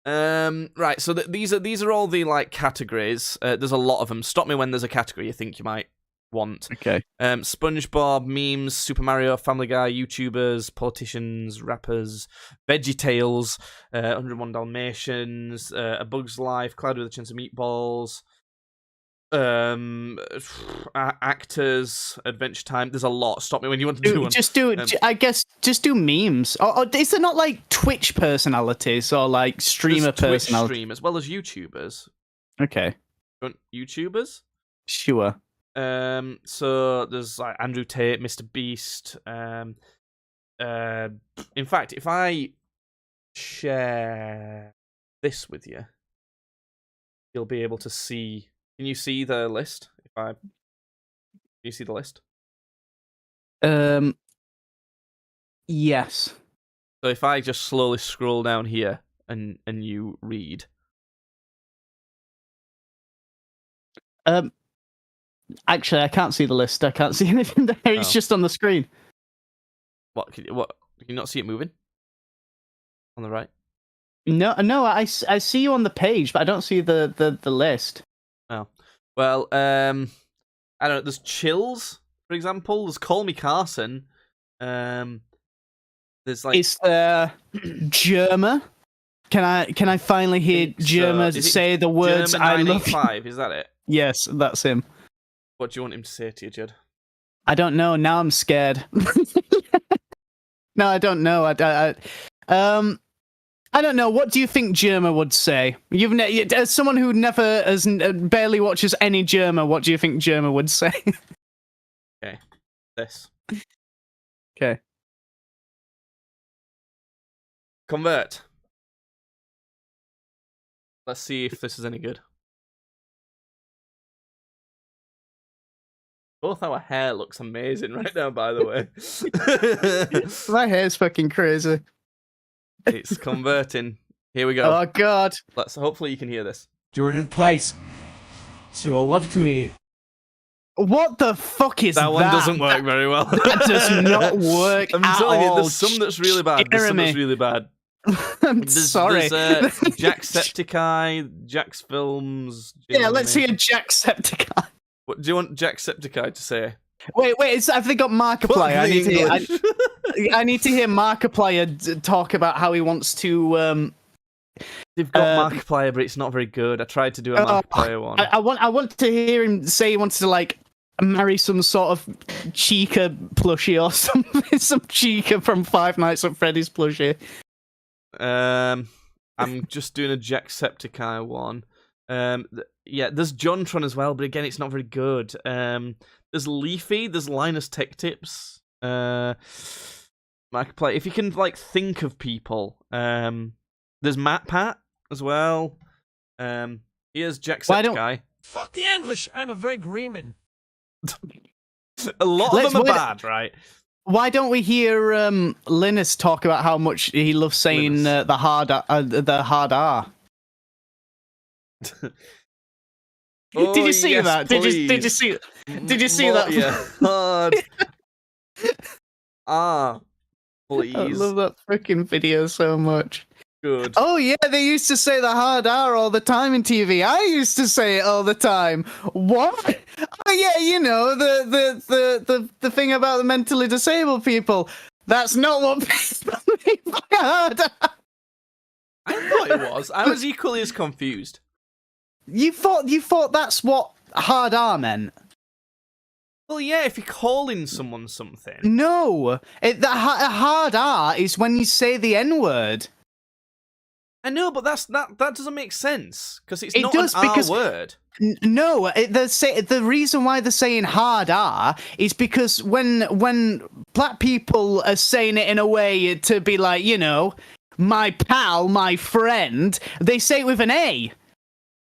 Right. So these are all the like categories. There's a lot of them. Stop me when there's a category you think you might want. Okay. SpongeBob, memes, Super Mario, Family Guy, YouTubers, politicians, rappers, VeggieTales, 101 Dalmatians, A Bug's Life, Cloud with a Chance of Meatballs, actors, Adventure Time. There's a lot. Stop me when you want to do one. I guess just do memes. Or is there not like Twitch personalities or like streamer personalities? Twitch streamers, as well as YouTubers. Okay. YouTubers? Sure. So there's like Andrew Tate, Mr. Beast. In fact, if I share this with you, you'll be able to see. Can you see the list? Can you see the list? Yes. So if I just slowly scroll down here and you read. Actually, I can't see the list. I can't see anything there. It's just on the screen. What? Can you not see it moving? On the right? No. I see you on the page, but I don't see the list. Oh, well, I don't know. There's Chills, for example. There's Call Me Carson. There's like Is there Germa? Can I finally hear Germa is it say the words Germa "I love you"? 985, is that it? Yes, that's him. What do you want him to say to you, Judd? I don't know. Now I'm scared. No, I don't know. I don't know. What do you think Germa would say? As someone who never has barely watches any Germa, what do you think Germa would say? Okay, this. Okay. Convert. Let's see if this is any good. Both our hair looks amazing right now, by the way. My hair's fucking crazy. It's converting. Here we go. Oh god. Hopefully you can hear this. Jordan Place. So love to me. What the fuck is that? That one doesn't work very well. That does not work I'm at telling you, all. there's some that's really bad. There's some that's really bad. I'm sorry. There's Jacksepticeye, Jack's Films. Yeah, let's hear Jacksepticeye. What do you want Jacksepticeye to say? Wait, have they got Markiplier? I need to hear Markiplier talk about how he wants to. They've got Markiplier, but it's not very good. I tried to do a Markiplier one. I want to hear him say he wants to like marry some sort of Chica plushie or something, some Chica from Five Nights at Freddy's plushie. I'm just doing a Jacksepticeye one. Yeah, there's Jontron as well, but again, it's not very good. There's Leafy, there's Linus Tech Tips. Markiplier. If you can like think of people, there's MatPat as well. Here's Jacksepticeye. Fuck the English. I'm a very Greenman. A lot of them are bad, right? Why don't we hear Linus talk about how much he loves saying the hard R? Did you see that? Did you see that? Yeah, hard. Please. I love that freaking video so much. Good. Oh yeah, they used to say the hard R all the time in TV. I used to say it all the time. What? Oh yeah, you know the thing about the mentally disabled people. That's not what people mean by hard R. I thought it was. I was equally as confused. You thought that's what hard R meant? Well, yeah, if you're calling someone something. No, the hard R is when you say the N-word. I know, but that doesn't make sense because it's not does, an because R word. No, the reason why they're saying hard R is because when black people are saying it in a way to be like, you know, my pal, my friend, they say it with an A.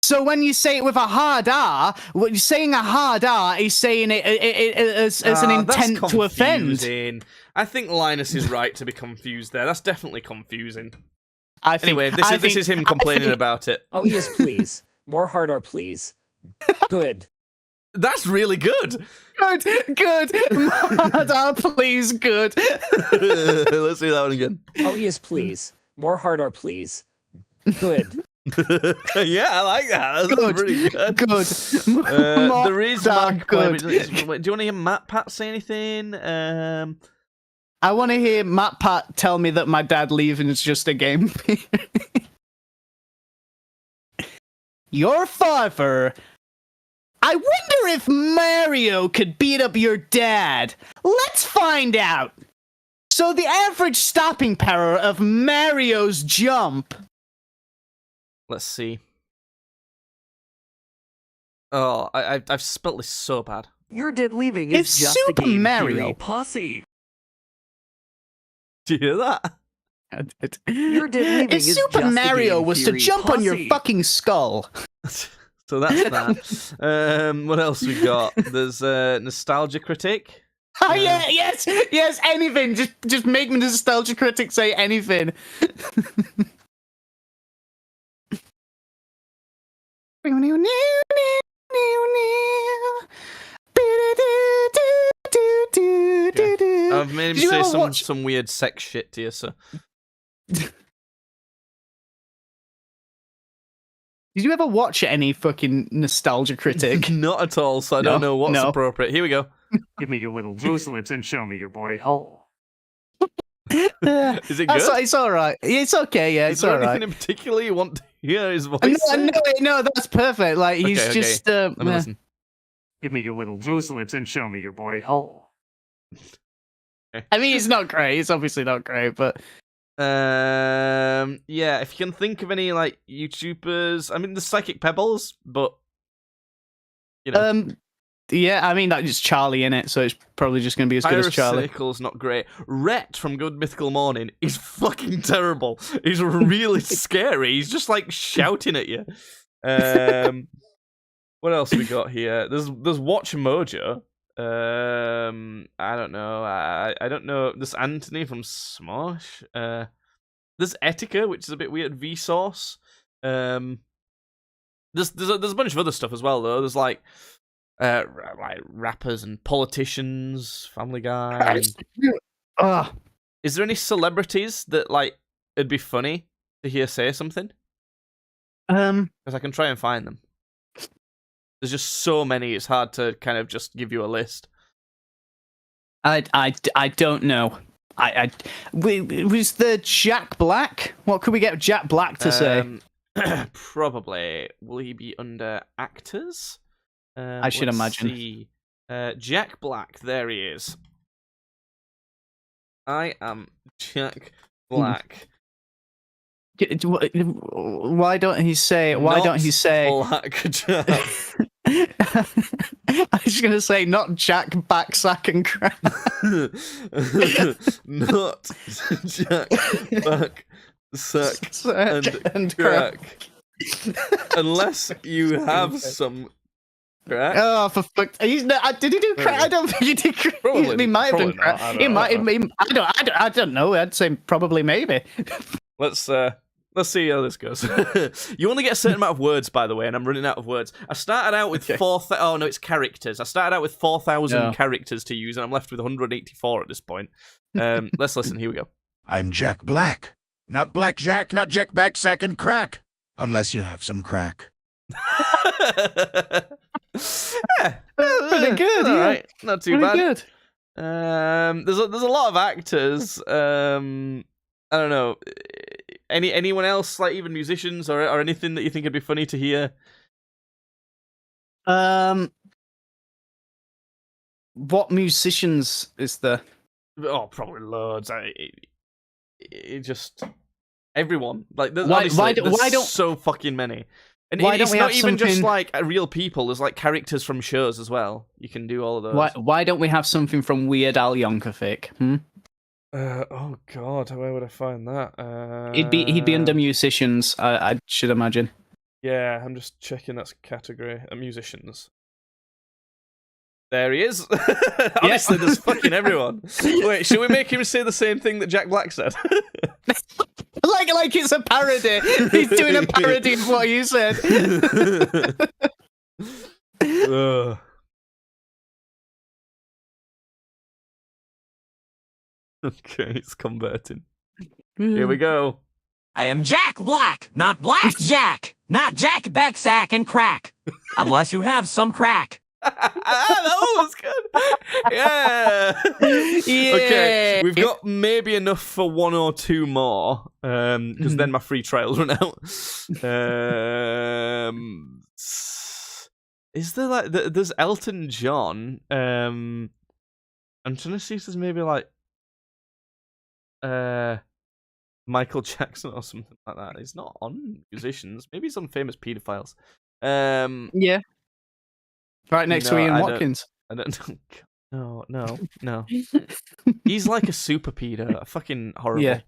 So when you say it with a hard R, what you're saying a hard R is saying it as an intent to offend. I think Linus is right to be confused there. That's definitely confusing. Anyway, this is him complaining about it. Oh yes, please. More hard R, please. Good. That's really good. Good. More hard R, please. Good. Let's see that one again. Oh yes, please. More hard R, please. Good. Yeah, I like that. That's pretty good. Good. There is Mark. Good. Do you want to hear MatPat say anything? I want to hear MatPat tell me that my dad leaving is just a game. Your father. I wonder if Mario could beat up your dad. Let's find out. So the average stopping power of Mario's jump. Let's see. Oh, I've spelt this so bad. Your dad leaving If is just Super a game Mario- theory posse. Do you hear that? Your dad leaving If is Super just a Mario game was to theory jump on your posse. fucking skull. So that's that. What else we got? There's Nostalgia Critic. Oh yeah, yes, anything. Just make me Nostalgia Critic say anything. I've made him Did you say ever some weird sex shit to you, so. Did you ever watch any fucking Nostalgia Critic? Not at all, so I don't know what's appropriate. Here we go. Give me your little goose lips and show me your boy hole. Is it good? It's all right. It's okay. Yeah, Is it's there all right. anything in particular you want to hear his voice? No, that's perfect. Like he's Okay, just. Let me listen. Give me your little goose lips and show me your boy hole. I mean, it's not great. It's obviously not great, but yeah. If you can think of any like YouTubers, I mean, the Psychic Pebbles, but you know. Yeah, I mean that's just Charlie in it, so it's probably just going to be as good as Charlie. Circle's not great. Rhett from Good Mythical Morning is fucking terrible. He's really scary. He's just like shouting at you. What else we got here? There's Watch Mojo. I don't know. I don't know. There's Anthony from Smosh. There's Etika, which is a bit weird. Vsauce. There's a bunch of other stuff as well though. There's like rappers and politicians, Family Guy. Is there any celebrities that like it'd be funny to hear say something? Because I can try and find them. There's just so many; it's hard to kind of just give you a list. I don't know. Was the Jack Black? What could we get Jack Black to say? Probably. Will he be under actors? I should imagine. See. Jack Black, there he is. I am Jack Black. Why don't he say? Why don't he say? Black Jack. I was going to say not Jack Backsack and Crack. Not Jack Backsack and Crack. Unless you have some. Crack? Oh, for fuck! Did he do crack? I don't think he did crack. Probably, he might have done not. crack. He might. I don't know. I'd say probably, maybe. Let's see how this goes. You only get a certain amount of words, by the way, and I'm running out of words. I started out with Oh no, it's characters. I started out with 4,000 characters to use, and I'm left with 184 at this point. Let's listen. Here we go. I'm Jack Black, not Black Jack, not Jack Backsack and Crack, unless you have some crack. Pretty good. All Yeah. right, not too Pretty bad. Good. There's a lot of actors. I don't know. Anyone else, like even musicians or anything that you think would be funny to hear? What musicians is there? Oh, probably loads. It just everyone like. There's, Why there's don't so fucking many? And why it's don't we not have even just something- like real people. There's like characters from shows as well. You can do all of those. Why don't we have something from Weird Al Yankovic? Oh God, where would I find that? He'd be under musicians. I should imagine. Yeah, I'm just checking that's category. Musicians. There he is. Honestly, there's fucking everyone. Wait, should we make him say the same thing that Jack Black said? like it's a parody. He's doing a parody of what you said. Okay, it's converting. Here we go. I am Jack Black, not Black Jack, not Jack Backsack and Crack, unless you have some crack. That was good. Yeah. Okay, we've got maybe enough for one or two more, because then my free trials run out. Is there like there's Elton John? I'm trying to see if there's maybe like Michael Jackson or something like that. He's not on musicians. Maybe he's on famous pedophiles. Yeah. Right next to Ian Watkins. I don't know. No. He's like a super pedo. Fucking horrible. Yeah.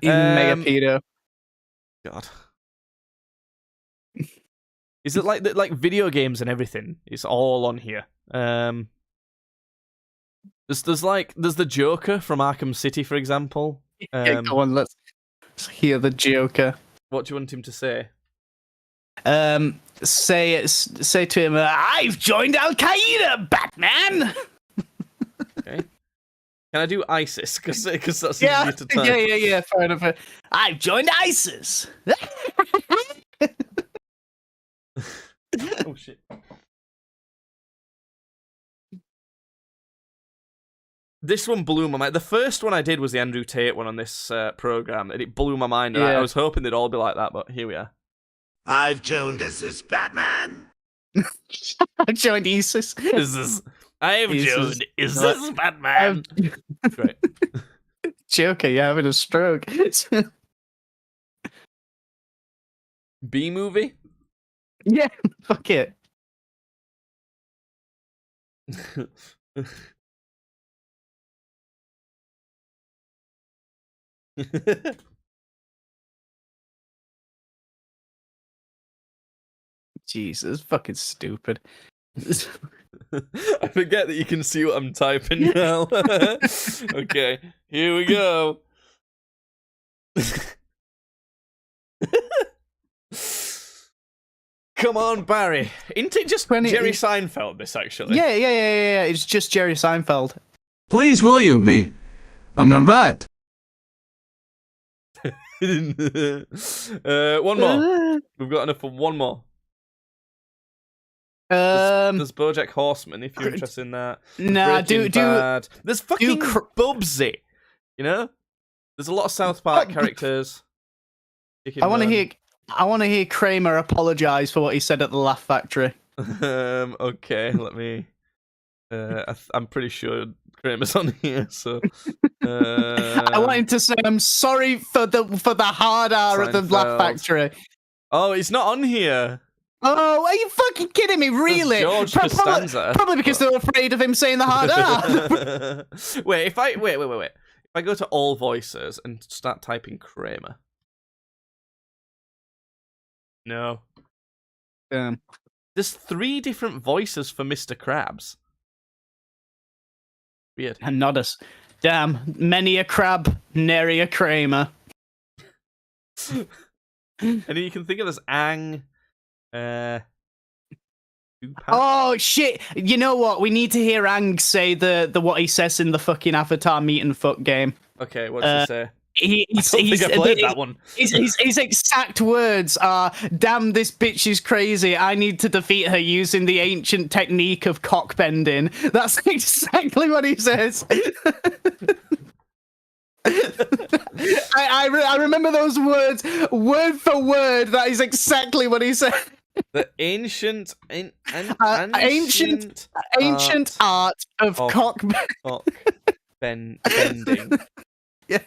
He's mega pedo. God. Is it like video games and everything? It's all on here. There's the Joker from Arkham City, for example. Yeah, go on, let's hear the Joker. What do you want him to say? Say to him, I've joined Al Qaeda, Batman. Okay. Can I do ISIS? Because that's easier to type. Yeah. Fair enough. I've joined ISIS. Oh shit. This one blew my mind. The first one I did was the Andrew Tate one on this program, and it blew my mind. And I was hoping they'd all be like that, but here we are. I've joined as Batman. I've joined ISIS. I've joined ISIS Batman. Great. Joker, you're having a stroke. B movie? Yeah, fuck it. Jesus, fucking stupid. I forget that you can see what I'm typing now. Okay, here we go. Come on, Barry. Isn't it just Jerry Seinfeld, this, actually? Yeah. It's just Jerry Seinfeld. Please, will you be? I'm not bad. One more. We've got enough for one more. There's BoJack Horseman, if you're interested in that. Nah, Breaking Bad. There's fucking Bubsy. You know? There's a lot of South Park characters. I want to hear Kramer apologize for what he said at the Laugh Factory. Okay, let me. I'm pretty sure Kramer's on here, so. I want him to say, "I'm sorry for the hard R at the Laugh Factory." Oh, he's not on here. Oh, are you fucking kidding me? Really? George Costanza. Probably because they're afraid of him saying the hard R. Wait. If I go to all voices and start typing Kramer. No. There's 3 different voices for Mr. Krabs. Weird. And not us. Damn, many a crab, nary a Kramer. And you can think of as Ang. Oh shit! You know what? We need to hear Ang say the what he says in the fucking Avatar meet and fuck game. Okay, what's he say? I think I played that one. His exact words are, "Damn, this bitch is crazy. I need to defeat her using the ancient technique of cockbending." That's exactly what he says. I remember those words word for word. That is exactly what he said. The ancient art of bending. Yeah.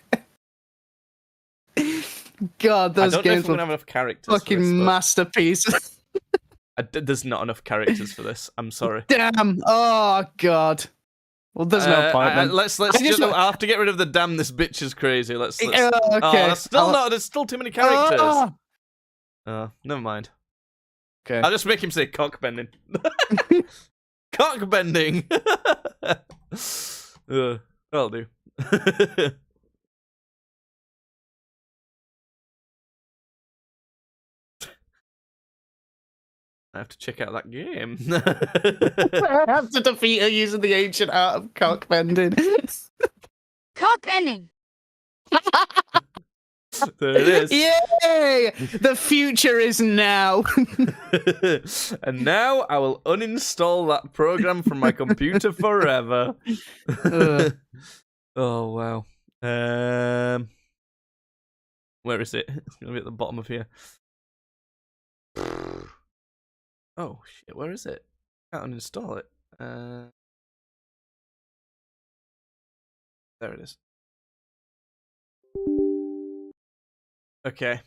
God, those I don't know games if we're gonna have enough characters. Fucking for this, masterpieces. There's not enough characters for this. I'm sorry. Damn. Oh God. Well, there's no point. Then. Let's just. I have to get rid of the damn. This bitch is crazy. Let's. Okay. Oh, there's still too many characters. Oh, never mind. Okay. I'll just make him say cock bending. Cock bending. That'll do. I have to check out that game. I have to defeat her using the ancient art of cock bending. Cock bending. There it is. Yay! The future is now. And now I will uninstall that program from my computer forever. Oh wow. Where is it? It's gonna be at the bottom of here. Oh shit, where is it? Can't uninstall it. There it is. Okay.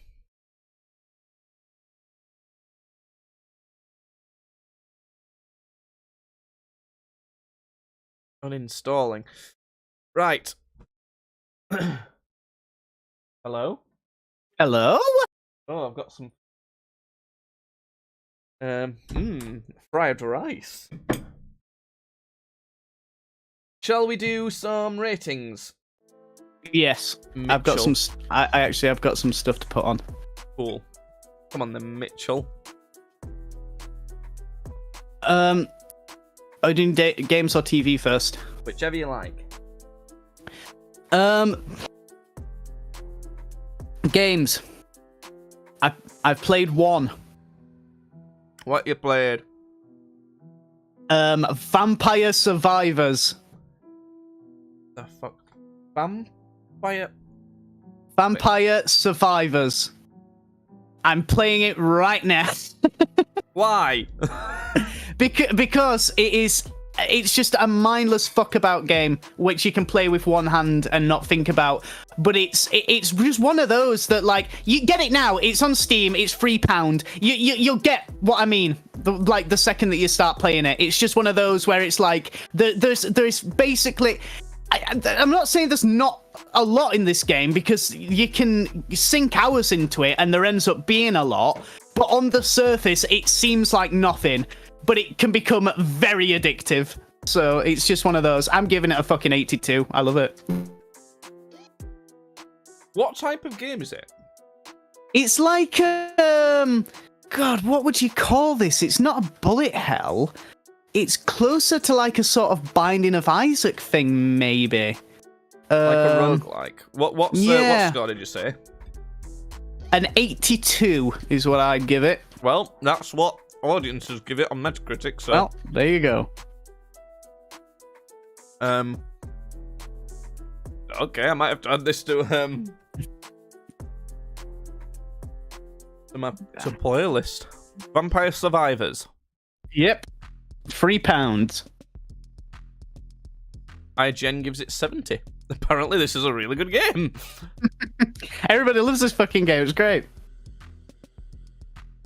Uninstalling. Right. Hello? Hello? Oh, I've got some fried rice. Shall we do some ratings? Yes. Mitchell. I've got some. I've got some stuff to put on. Cool. Come on then, Mitchell. Are you doing games or TV first? Whichever you like. Games. I've played one. What you played? Vampire Survivors. The fuck? Vampire Survivors. I'm playing it right now. Why? because it's just a mindless fuckabout game which you can play with one hand and not think about. But it's just one of those that, like, you get it now. It's on Steam. It's £3. You'll get what I mean. The second that you start playing it, it's just one of those where it's like there's basically. I'm not saying there's not a lot in this game, because you can sink hours into it and there ends up being a lot. But on the surface, it seems like nothing. But it can become very addictive. So it's just one of those. I'm giving it a fucking 82. I love it. What type of game is it? It's like, God, what would you call this? It's not a bullet hell. It's closer to like a sort of Binding of Isaac thing, maybe. Like a roguelike. What score did you say? An 82 is what I'd give it. Well, that's what audiences give it on Metacritic, so... Well, there you go. Okay, I might have to add this to my playlist. Vampire Survivors. Yep. £3. IGN gives it 70. Apparently this is a really good game. Everybody loves this fucking game. It's great.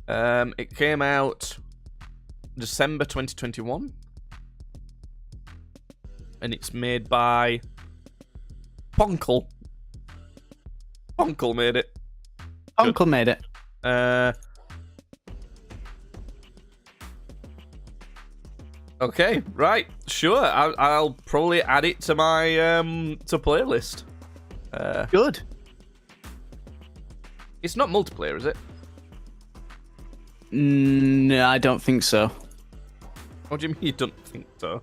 It came out December 2021. And it's made by Poncle. Poncle made it. Poncle made it. Okay, right, sure. I'll probably add it to my to playlist. Good. It's not multiplayer, is it? No, I don't think so. What do you mean you don't think so?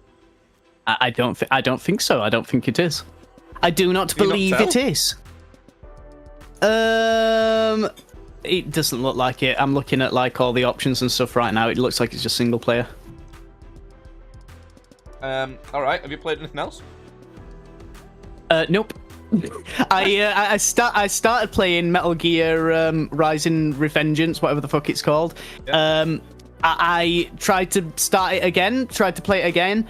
I don't think so. I don't think it is. I do not believe it is. It doesn't look like it. I'm looking at like all the options and stuff right now. It looks like it's just single player. All right. Have you played anything else? Nope. I started playing Metal Gear Rising Revengeance, whatever the fuck it's called. Yep. I tried to start it again, tried to play it again.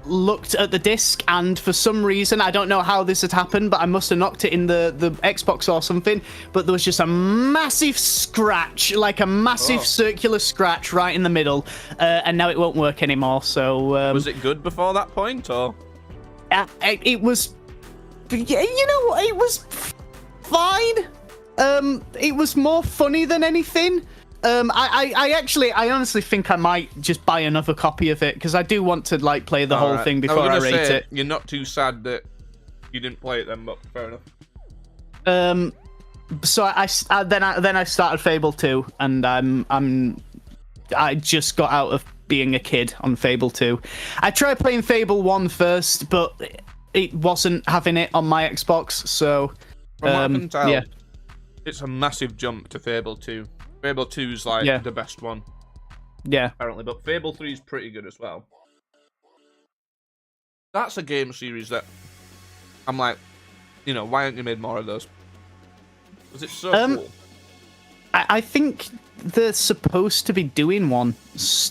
Looked at the disc, and for some reason, I don't know how this had happened, but I must have knocked it in the Xbox or something, but there was just a massive scratch, like a massive circular scratch right in the middle, and now it won't work anymore, so... was it good before that point, or...? It was... You know what? It was fine. It was more funny than anything. I honestly think I might just buy another copy of it, because I do want to like play the whole thing before I rate it. You're not too sad that you didn't play it then, but fair enough. So I started Fable 2, and I just got out of being a kid on Fable 2. I tried playing Fable 1 first, but it wasn't having it on my Xbox, so From what I can tell, yeah. It's a massive jump to Fable 2. Fable 2's like the best one. Yeah. Apparently, but Fable 3 is pretty good as well. That's a game series that I'm like, why haven't you made more of those? Was it so cool? I think they're supposed to be doing one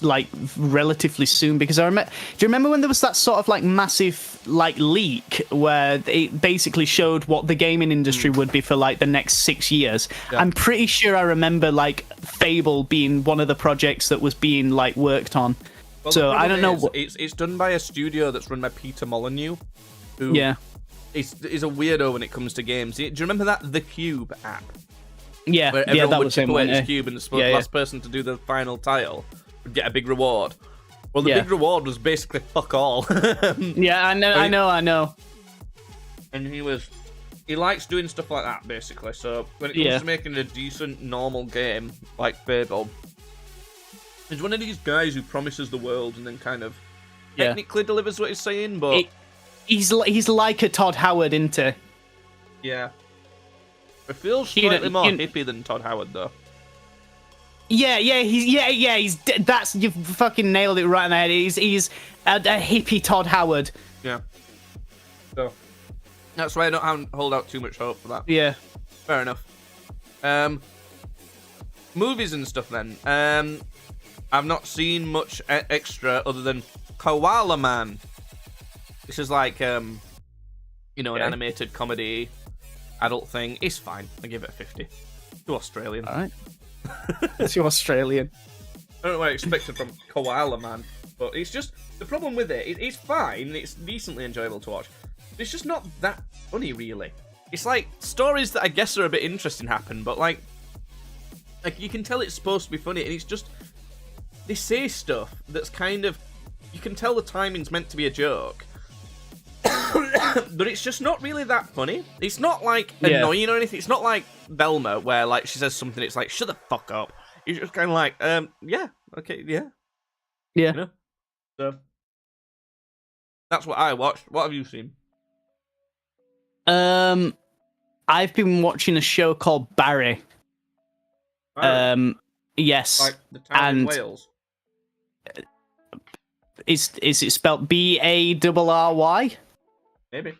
like relatively soon, because do you remember when there was that sort of like massive like leak where it basically showed what the gaming industry would be for like the next 6 years? Yeah. I'm pretty sure I remember like Fable being one of the projects that was being like worked on. Well, so I don't know. It's done by a studio that's run by Peter Molyneux, who is a weirdo when it comes to games. Do you remember that The Cube app? Yeah, where everyone that would was chip him, away at his cube, and the last person to do the final tile would get a big reward. Well, the big reward was basically fuck all. Yeah, I know. And he likes doing stuff like that, basically. So when it comes to making a decent, normal game like Fable, he's one of these guys who promises the world and then kind of technically delivers what he's saying, but he's like a Todd Howard, isn't he? Yeah. It feels slightly more hippie than Todd Howard, though. Yeah, that's you fucking nailed it right in the head. He's a hippie Todd Howard. Yeah. So that's why I don't hold out too much hope for that. Yeah. Fair enough. Movies and stuff then. I've not seen much extra other than Koala Man. This is like an animated comedy adult thing. It's fine. I give it a 50. Too Australian. All right. Too Australian. I don't know what I expected from Koala Man, but it's just the problem with it. It's fine. It's decently enjoyable to watch. But it's just not that funny, really. It's like stories that I guess are a bit interesting happen, but like you can tell it's supposed to be funny, and it's just they say stuff that's kind of you can tell the timing's meant to be a joke. But it's just not really that funny. It's not like annoying or anything. It's not like Velma where like she says something, it's like shut the fuck up. You're just kind of like, yeah, okay, yeah. Yeah. You know? So that's what I watched. What have you seen? I've been watching a show called Barry. Yes. Like the town in Wales. Is it spelled Barry? Maybe.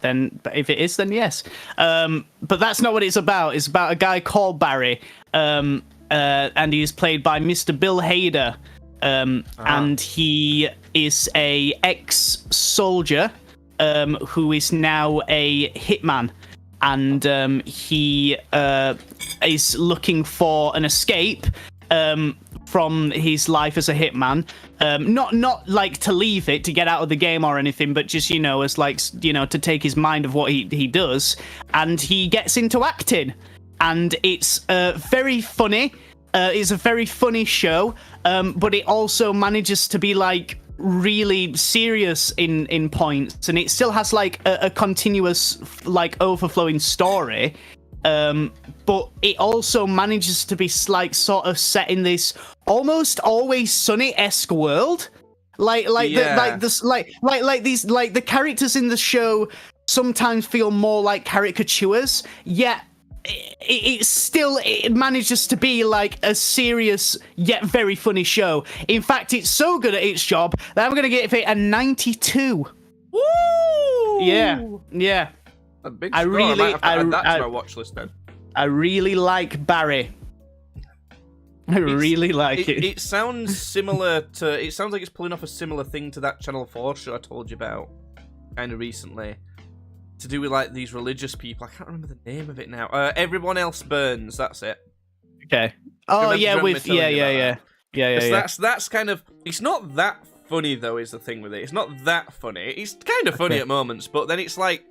Then, if it is, then yes. But that's not what it's about. It's about a guy called Barry, and he is played by Mr. Bill Hader, and he is a ex-soldier who is now a hitman, and he is looking for an escape from his life as a hitman. Not like to leave it, to get out of the game or anything, but just, as like, to take his mind of what he does. And he gets into acting. And it's very funny. It's a very funny show. But it also manages to be like really serious in points. And it still has like a continuous like overflowing story. But it also manages to be like sort of set in this almost Always Sunny-esque world, like the characters in the show sometimes feel more like caricatures. Yet it manages to be like a serious yet very funny show. In fact, it's so good at its job that I'm gonna give it a 92. Woo! Yeah. A big score. I might have to add that to my watch list then. I really like Barry. I really like it. It sounds similar to. It sounds like it's pulling off a similar thing to that Channel 4 show I told you about, kind of recently, to do with like these religious people. I can't remember the name of it now. Everyone Else Burns. That's it. Okay. Oh yeah, yeah. That's kind of. It's not that funny though. Is the thing with it? It's not that funny. It's kind of funny at moments, but then it's like.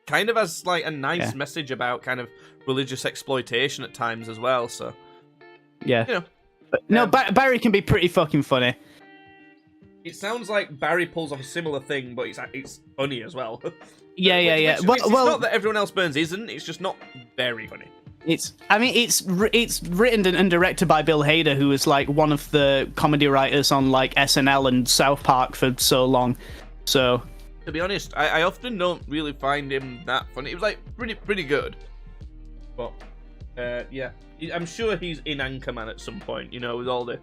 Kind of has like a nice message about kind of religious exploitation at times as well. So yeah, Barry can be pretty fucking funny. It sounds like Barry pulls off a similar thing, but it's funny as well. Yeah. It's not that Everyone Else Burns isn't. It's just not very funny. It's written and directed by Bill Hader, who was like one of the comedy writers on like SNL and South Park for so long. So. To be honest, I often don't really find him that funny. It was like pretty good, but yeah, I'm sure he's in Anchorman at some point. With all the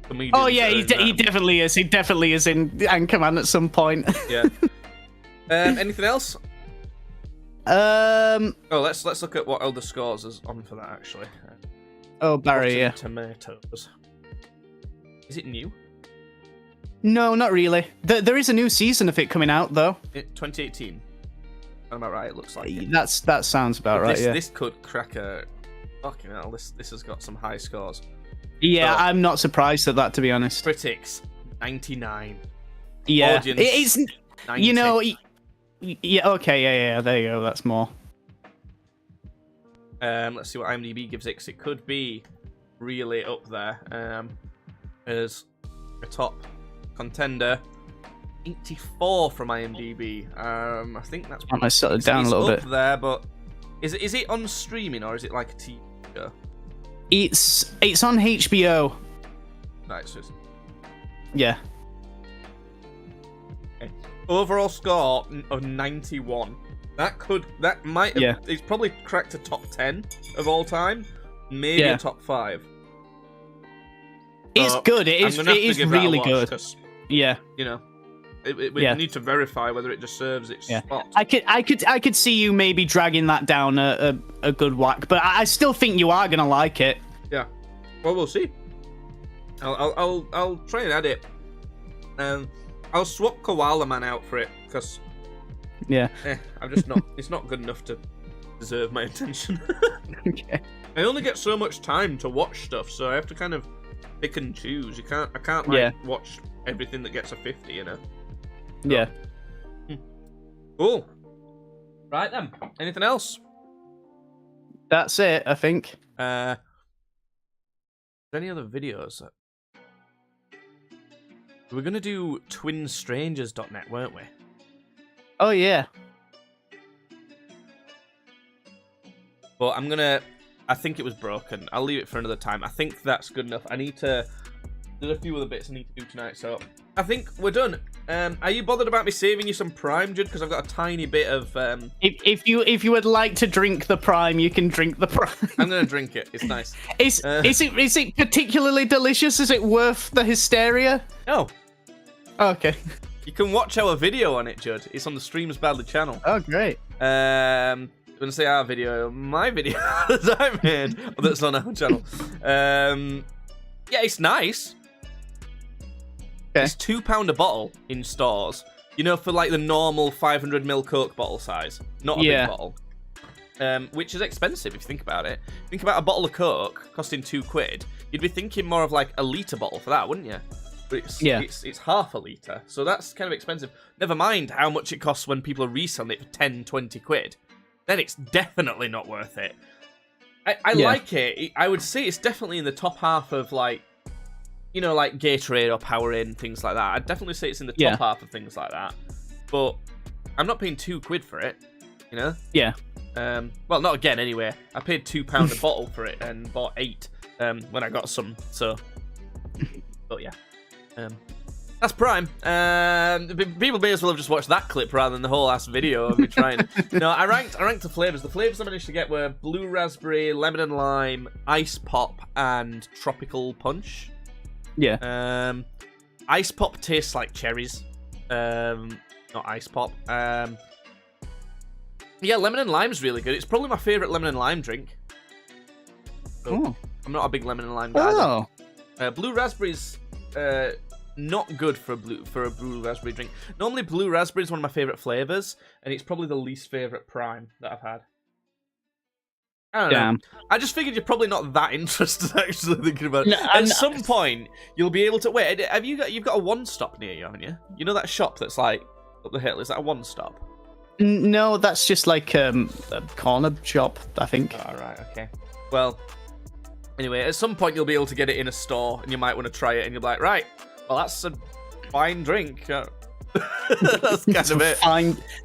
comedians. Oh yeah, he definitely is. He definitely is in Anchorman at some point. Yeah. Anything else? Let's look at what other scores is on for that actually. Barry, yeah. Tomatoes. Is it new? No, not really. There is a new season of it coming out, though. 2018. Am I right? It looks like it. That sounds about right, yeah. This could crack a... Fucking hell, this has got some high scores. Yeah, I'm not surprised at that, to be honest. Critics, 99. Yeah. Audience, it's... 90. Yeah, okay, yeah, there you go, that's more. Let's see what IMDb gives it, because it could be really up there. As a top... contender, 84 from IMDb. I think that's. I might set it down a little bit there, but is it on streaming or is it like a TV show? It's on HBO. Nice. Yeah. Okay. Overall score of 91. That might have. Yeah. It's probably cracked a top 10 of all time, maybe a top 5. It's good. It is. I'm gonna have It to is give that a really watch, good. 'cause, Yeah. you know, we Yeah. need to verify whether it just serves its spot. I could see you maybe dragging that down a good whack, but I still think you are gonna like it. Yeah. Well, we'll see. I'll try and add it. I'll swap Koala Man out for it because I'm just not. It's not good enough to deserve my attention. Okay. I only get so much time to watch stuff, so I have to kind of pick and choose. I can't watch everything that gets a 50. You know. Yeah. Cool. Right then. Anything else? That's it, I think. Any other videos? We were gonna do twinstrangers.net, weren't we? Oh yeah. But I think it was broken. I'll leave it for another time. I think that's good enough. There's a few other bits I need to do tonight, so I think we're done. Are you bothered about me saving you some Prime, Judd? Because I've got a tiny bit of... If you would like to drink the Prime, you can drink the Prime. I'm going to drink it. It's nice. Is it particularly delicious? Is it worth the hysteria? No. Okay. You can watch our video on it, Judd. It's on the Streams Badly channel. Oh, great. I'm going to say our video. My video that I made. That's on our channel. Yeah, it's nice. Okay. It's £2 a bottle in stores. You know, for like the normal 500ml Coke bottle size, not a big bottle. Which is expensive if you think about it. Think about a bottle of Coke costing £2. You'd be thinking more of like a litre bottle for that, wouldn't you? But it's half a litre, so that's kind of expensive. Never mind how much it costs when people are reselling it for 10, 20 quid. Then it's definitely not worth it. I like it. I would say it's definitely in the top half of like, you know, like Gatorade or Powerade, things like that. I'd definitely say it's in the top half of things like that. But I'm not paying £2 for it, you know? Yeah. Well, not again, anyway. I paid £2 a bottle for it and bought 8 when I got some, so... But yeah. That's Prime. People may as well have just watched that clip rather than the whole ass video of me trying. No, I ranked the flavors. The flavors I managed to get were blue raspberry, lemon and lime, ice pop, and tropical punch. Yeah. Ice pop tastes like cherries. Not ice pop. Yeah, lemon and lime's really good. It's probably my favorite lemon and lime drink. So, I'm not a big lemon and lime guy. Blue raspberries. Not good for a blue raspberry drink. Normally, blue raspberry is one of my favorite flavors, and it's probably the least favorite Prime that I've had. I don't know. I just figured you're probably not that interested actually thinking about it. At some point, you'll be able to wait. You've got a One Stop near you, haven't you? You know that shop that's like up the hill. Is that a One Stop? No, that's just like a corner shop, I think. All right. Okay. Well, anyway, at some point you'll be able to get it in a store, and you might want to try it, and you'll be like, right. Well, that's a fine drink. That's kind of it.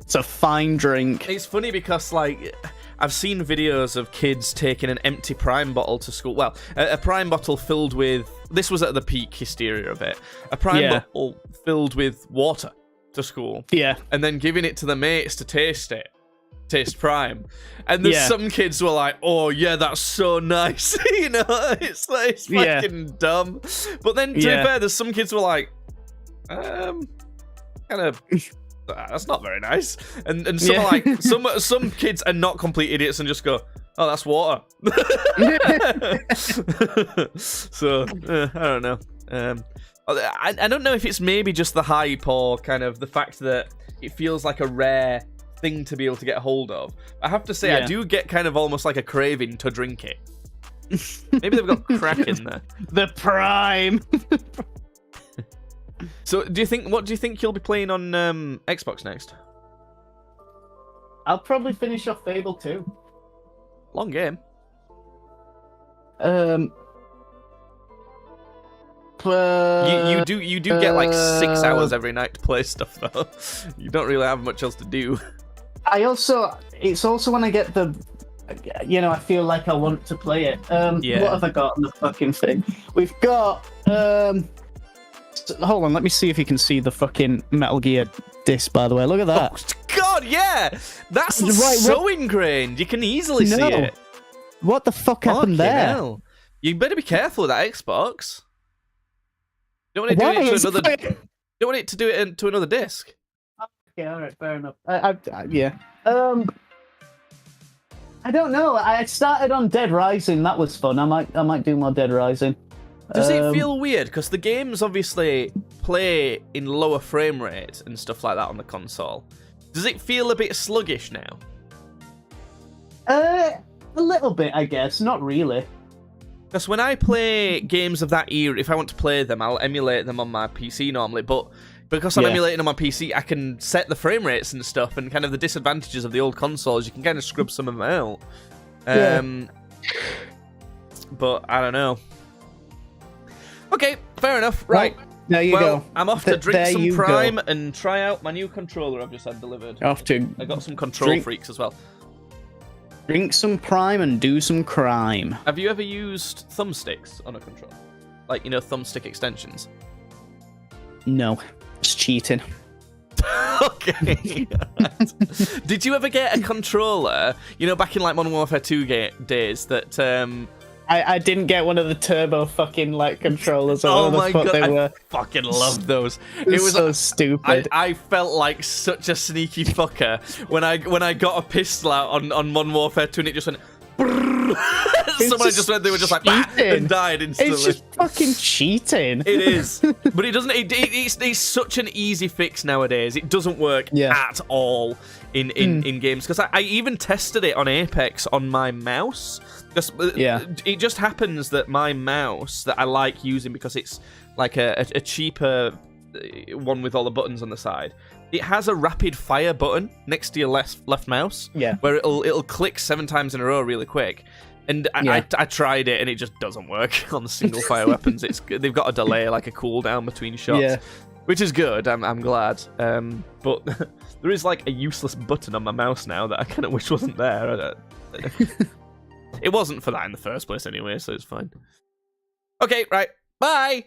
It's a fine drink. It's funny because, like, I've seen videos of kids taking an empty Prime bottle to school. Well, a Prime bottle filled with... This was at the peak hysteria of it. A Prime bottle filled with water to school. Yeah. And then giving it to the mates to taste it. Taste Prime. And there's some kids who are like, oh, yeah, that's so nice. You know, it's fucking dumb. But then, to be fair, there's some kids who are like, kind of, that's not very nice. And some are like, some kids are not complete idiots and just go, oh, that's water. So, I don't know. I don't know if it's maybe just the hype or kind of the fact that it feels like a rare thing to be able to get hold of. I have to say, I do get kind of almost like a craving to drink it. Maybe they've got crack in there. The Prime. So, what do you think you'll be playing on Xbox next? I'll probably finish off Fable 2. Long game. You do get like 6 hours every night to play stuff though. You don't really have much else to do. It's also when I get the, you know, I feel like I want to play it. What have I got on the fucking thing? We've got, hold on, let me see if you can see the fucking Metal Gear disc, by the way. Look at that. Oh, God, yeah! That's so ingrained. You can easily see it. What the fuck happened there? Hell. You better be careful with that Xbox. Don't want it to do Why? it to It's another. fine. Don't want it to do it to another disc. Yeah, all right, fair enough. Yeah. I don't know. I started on Dead Rising. That was fun. I might do more Dead Rising. Does it feel weird? Because the games obviously play in lower frame rate and stuff like that on the console. Does it feel a bit sluggish now? A little bit, I guess. Not really. Because when I play games of that era, if I want to play them, I'll emulate them on my PC normally. But because I'm emulating on my PC, I can set the frame rates and stuff, and kind of the disadvantages of the old consoles, you can kind of scrub some of them out. But I don't know. Okay, fair enough. Right. Well, there you go. I'm off to drink There some you Prime go. and try out my new controller I've just had delivered. Off to I got some Control Freaks as well. Drink some Prime and do some crime. Have you ever used thumbsticks on a controller? Like, thumbstick extensions? No. It's cheating. Okay. Did you ever get a controller, back in like Modern Warfare 2 days that I didn't get one of the turbo fucking like controllers. Or oh whatever my the fuck god, they were. I fucking loved those. It was so stupid. I felt like such a sneaky fucker when I got a pistol out on Modern Warfare 2 and it just went. Someone just went. They were just like and died instantly. It's just fucking cheating. It is, but it doesn't. It's such an easy fix nowadays. It doesn't work at all in games because I even tested it on Apex on my mouse. It just happens that my mouse that I like using because it's like a cheaper one with all the buttons on the side. It has a rapid fire button next to your left mouse. Yeah. Where it'll click 7 times in a row really quick. And I tried it and it just doesn't work on the single fire weapons. They've got a delay, like a cooldown between shots, which is good. I'm glad. But there is like a useless button on my mouse now that I kind of wish wasn't there. It wasn't for that in the first place anyway, so it's fine. Okay, right. Bye.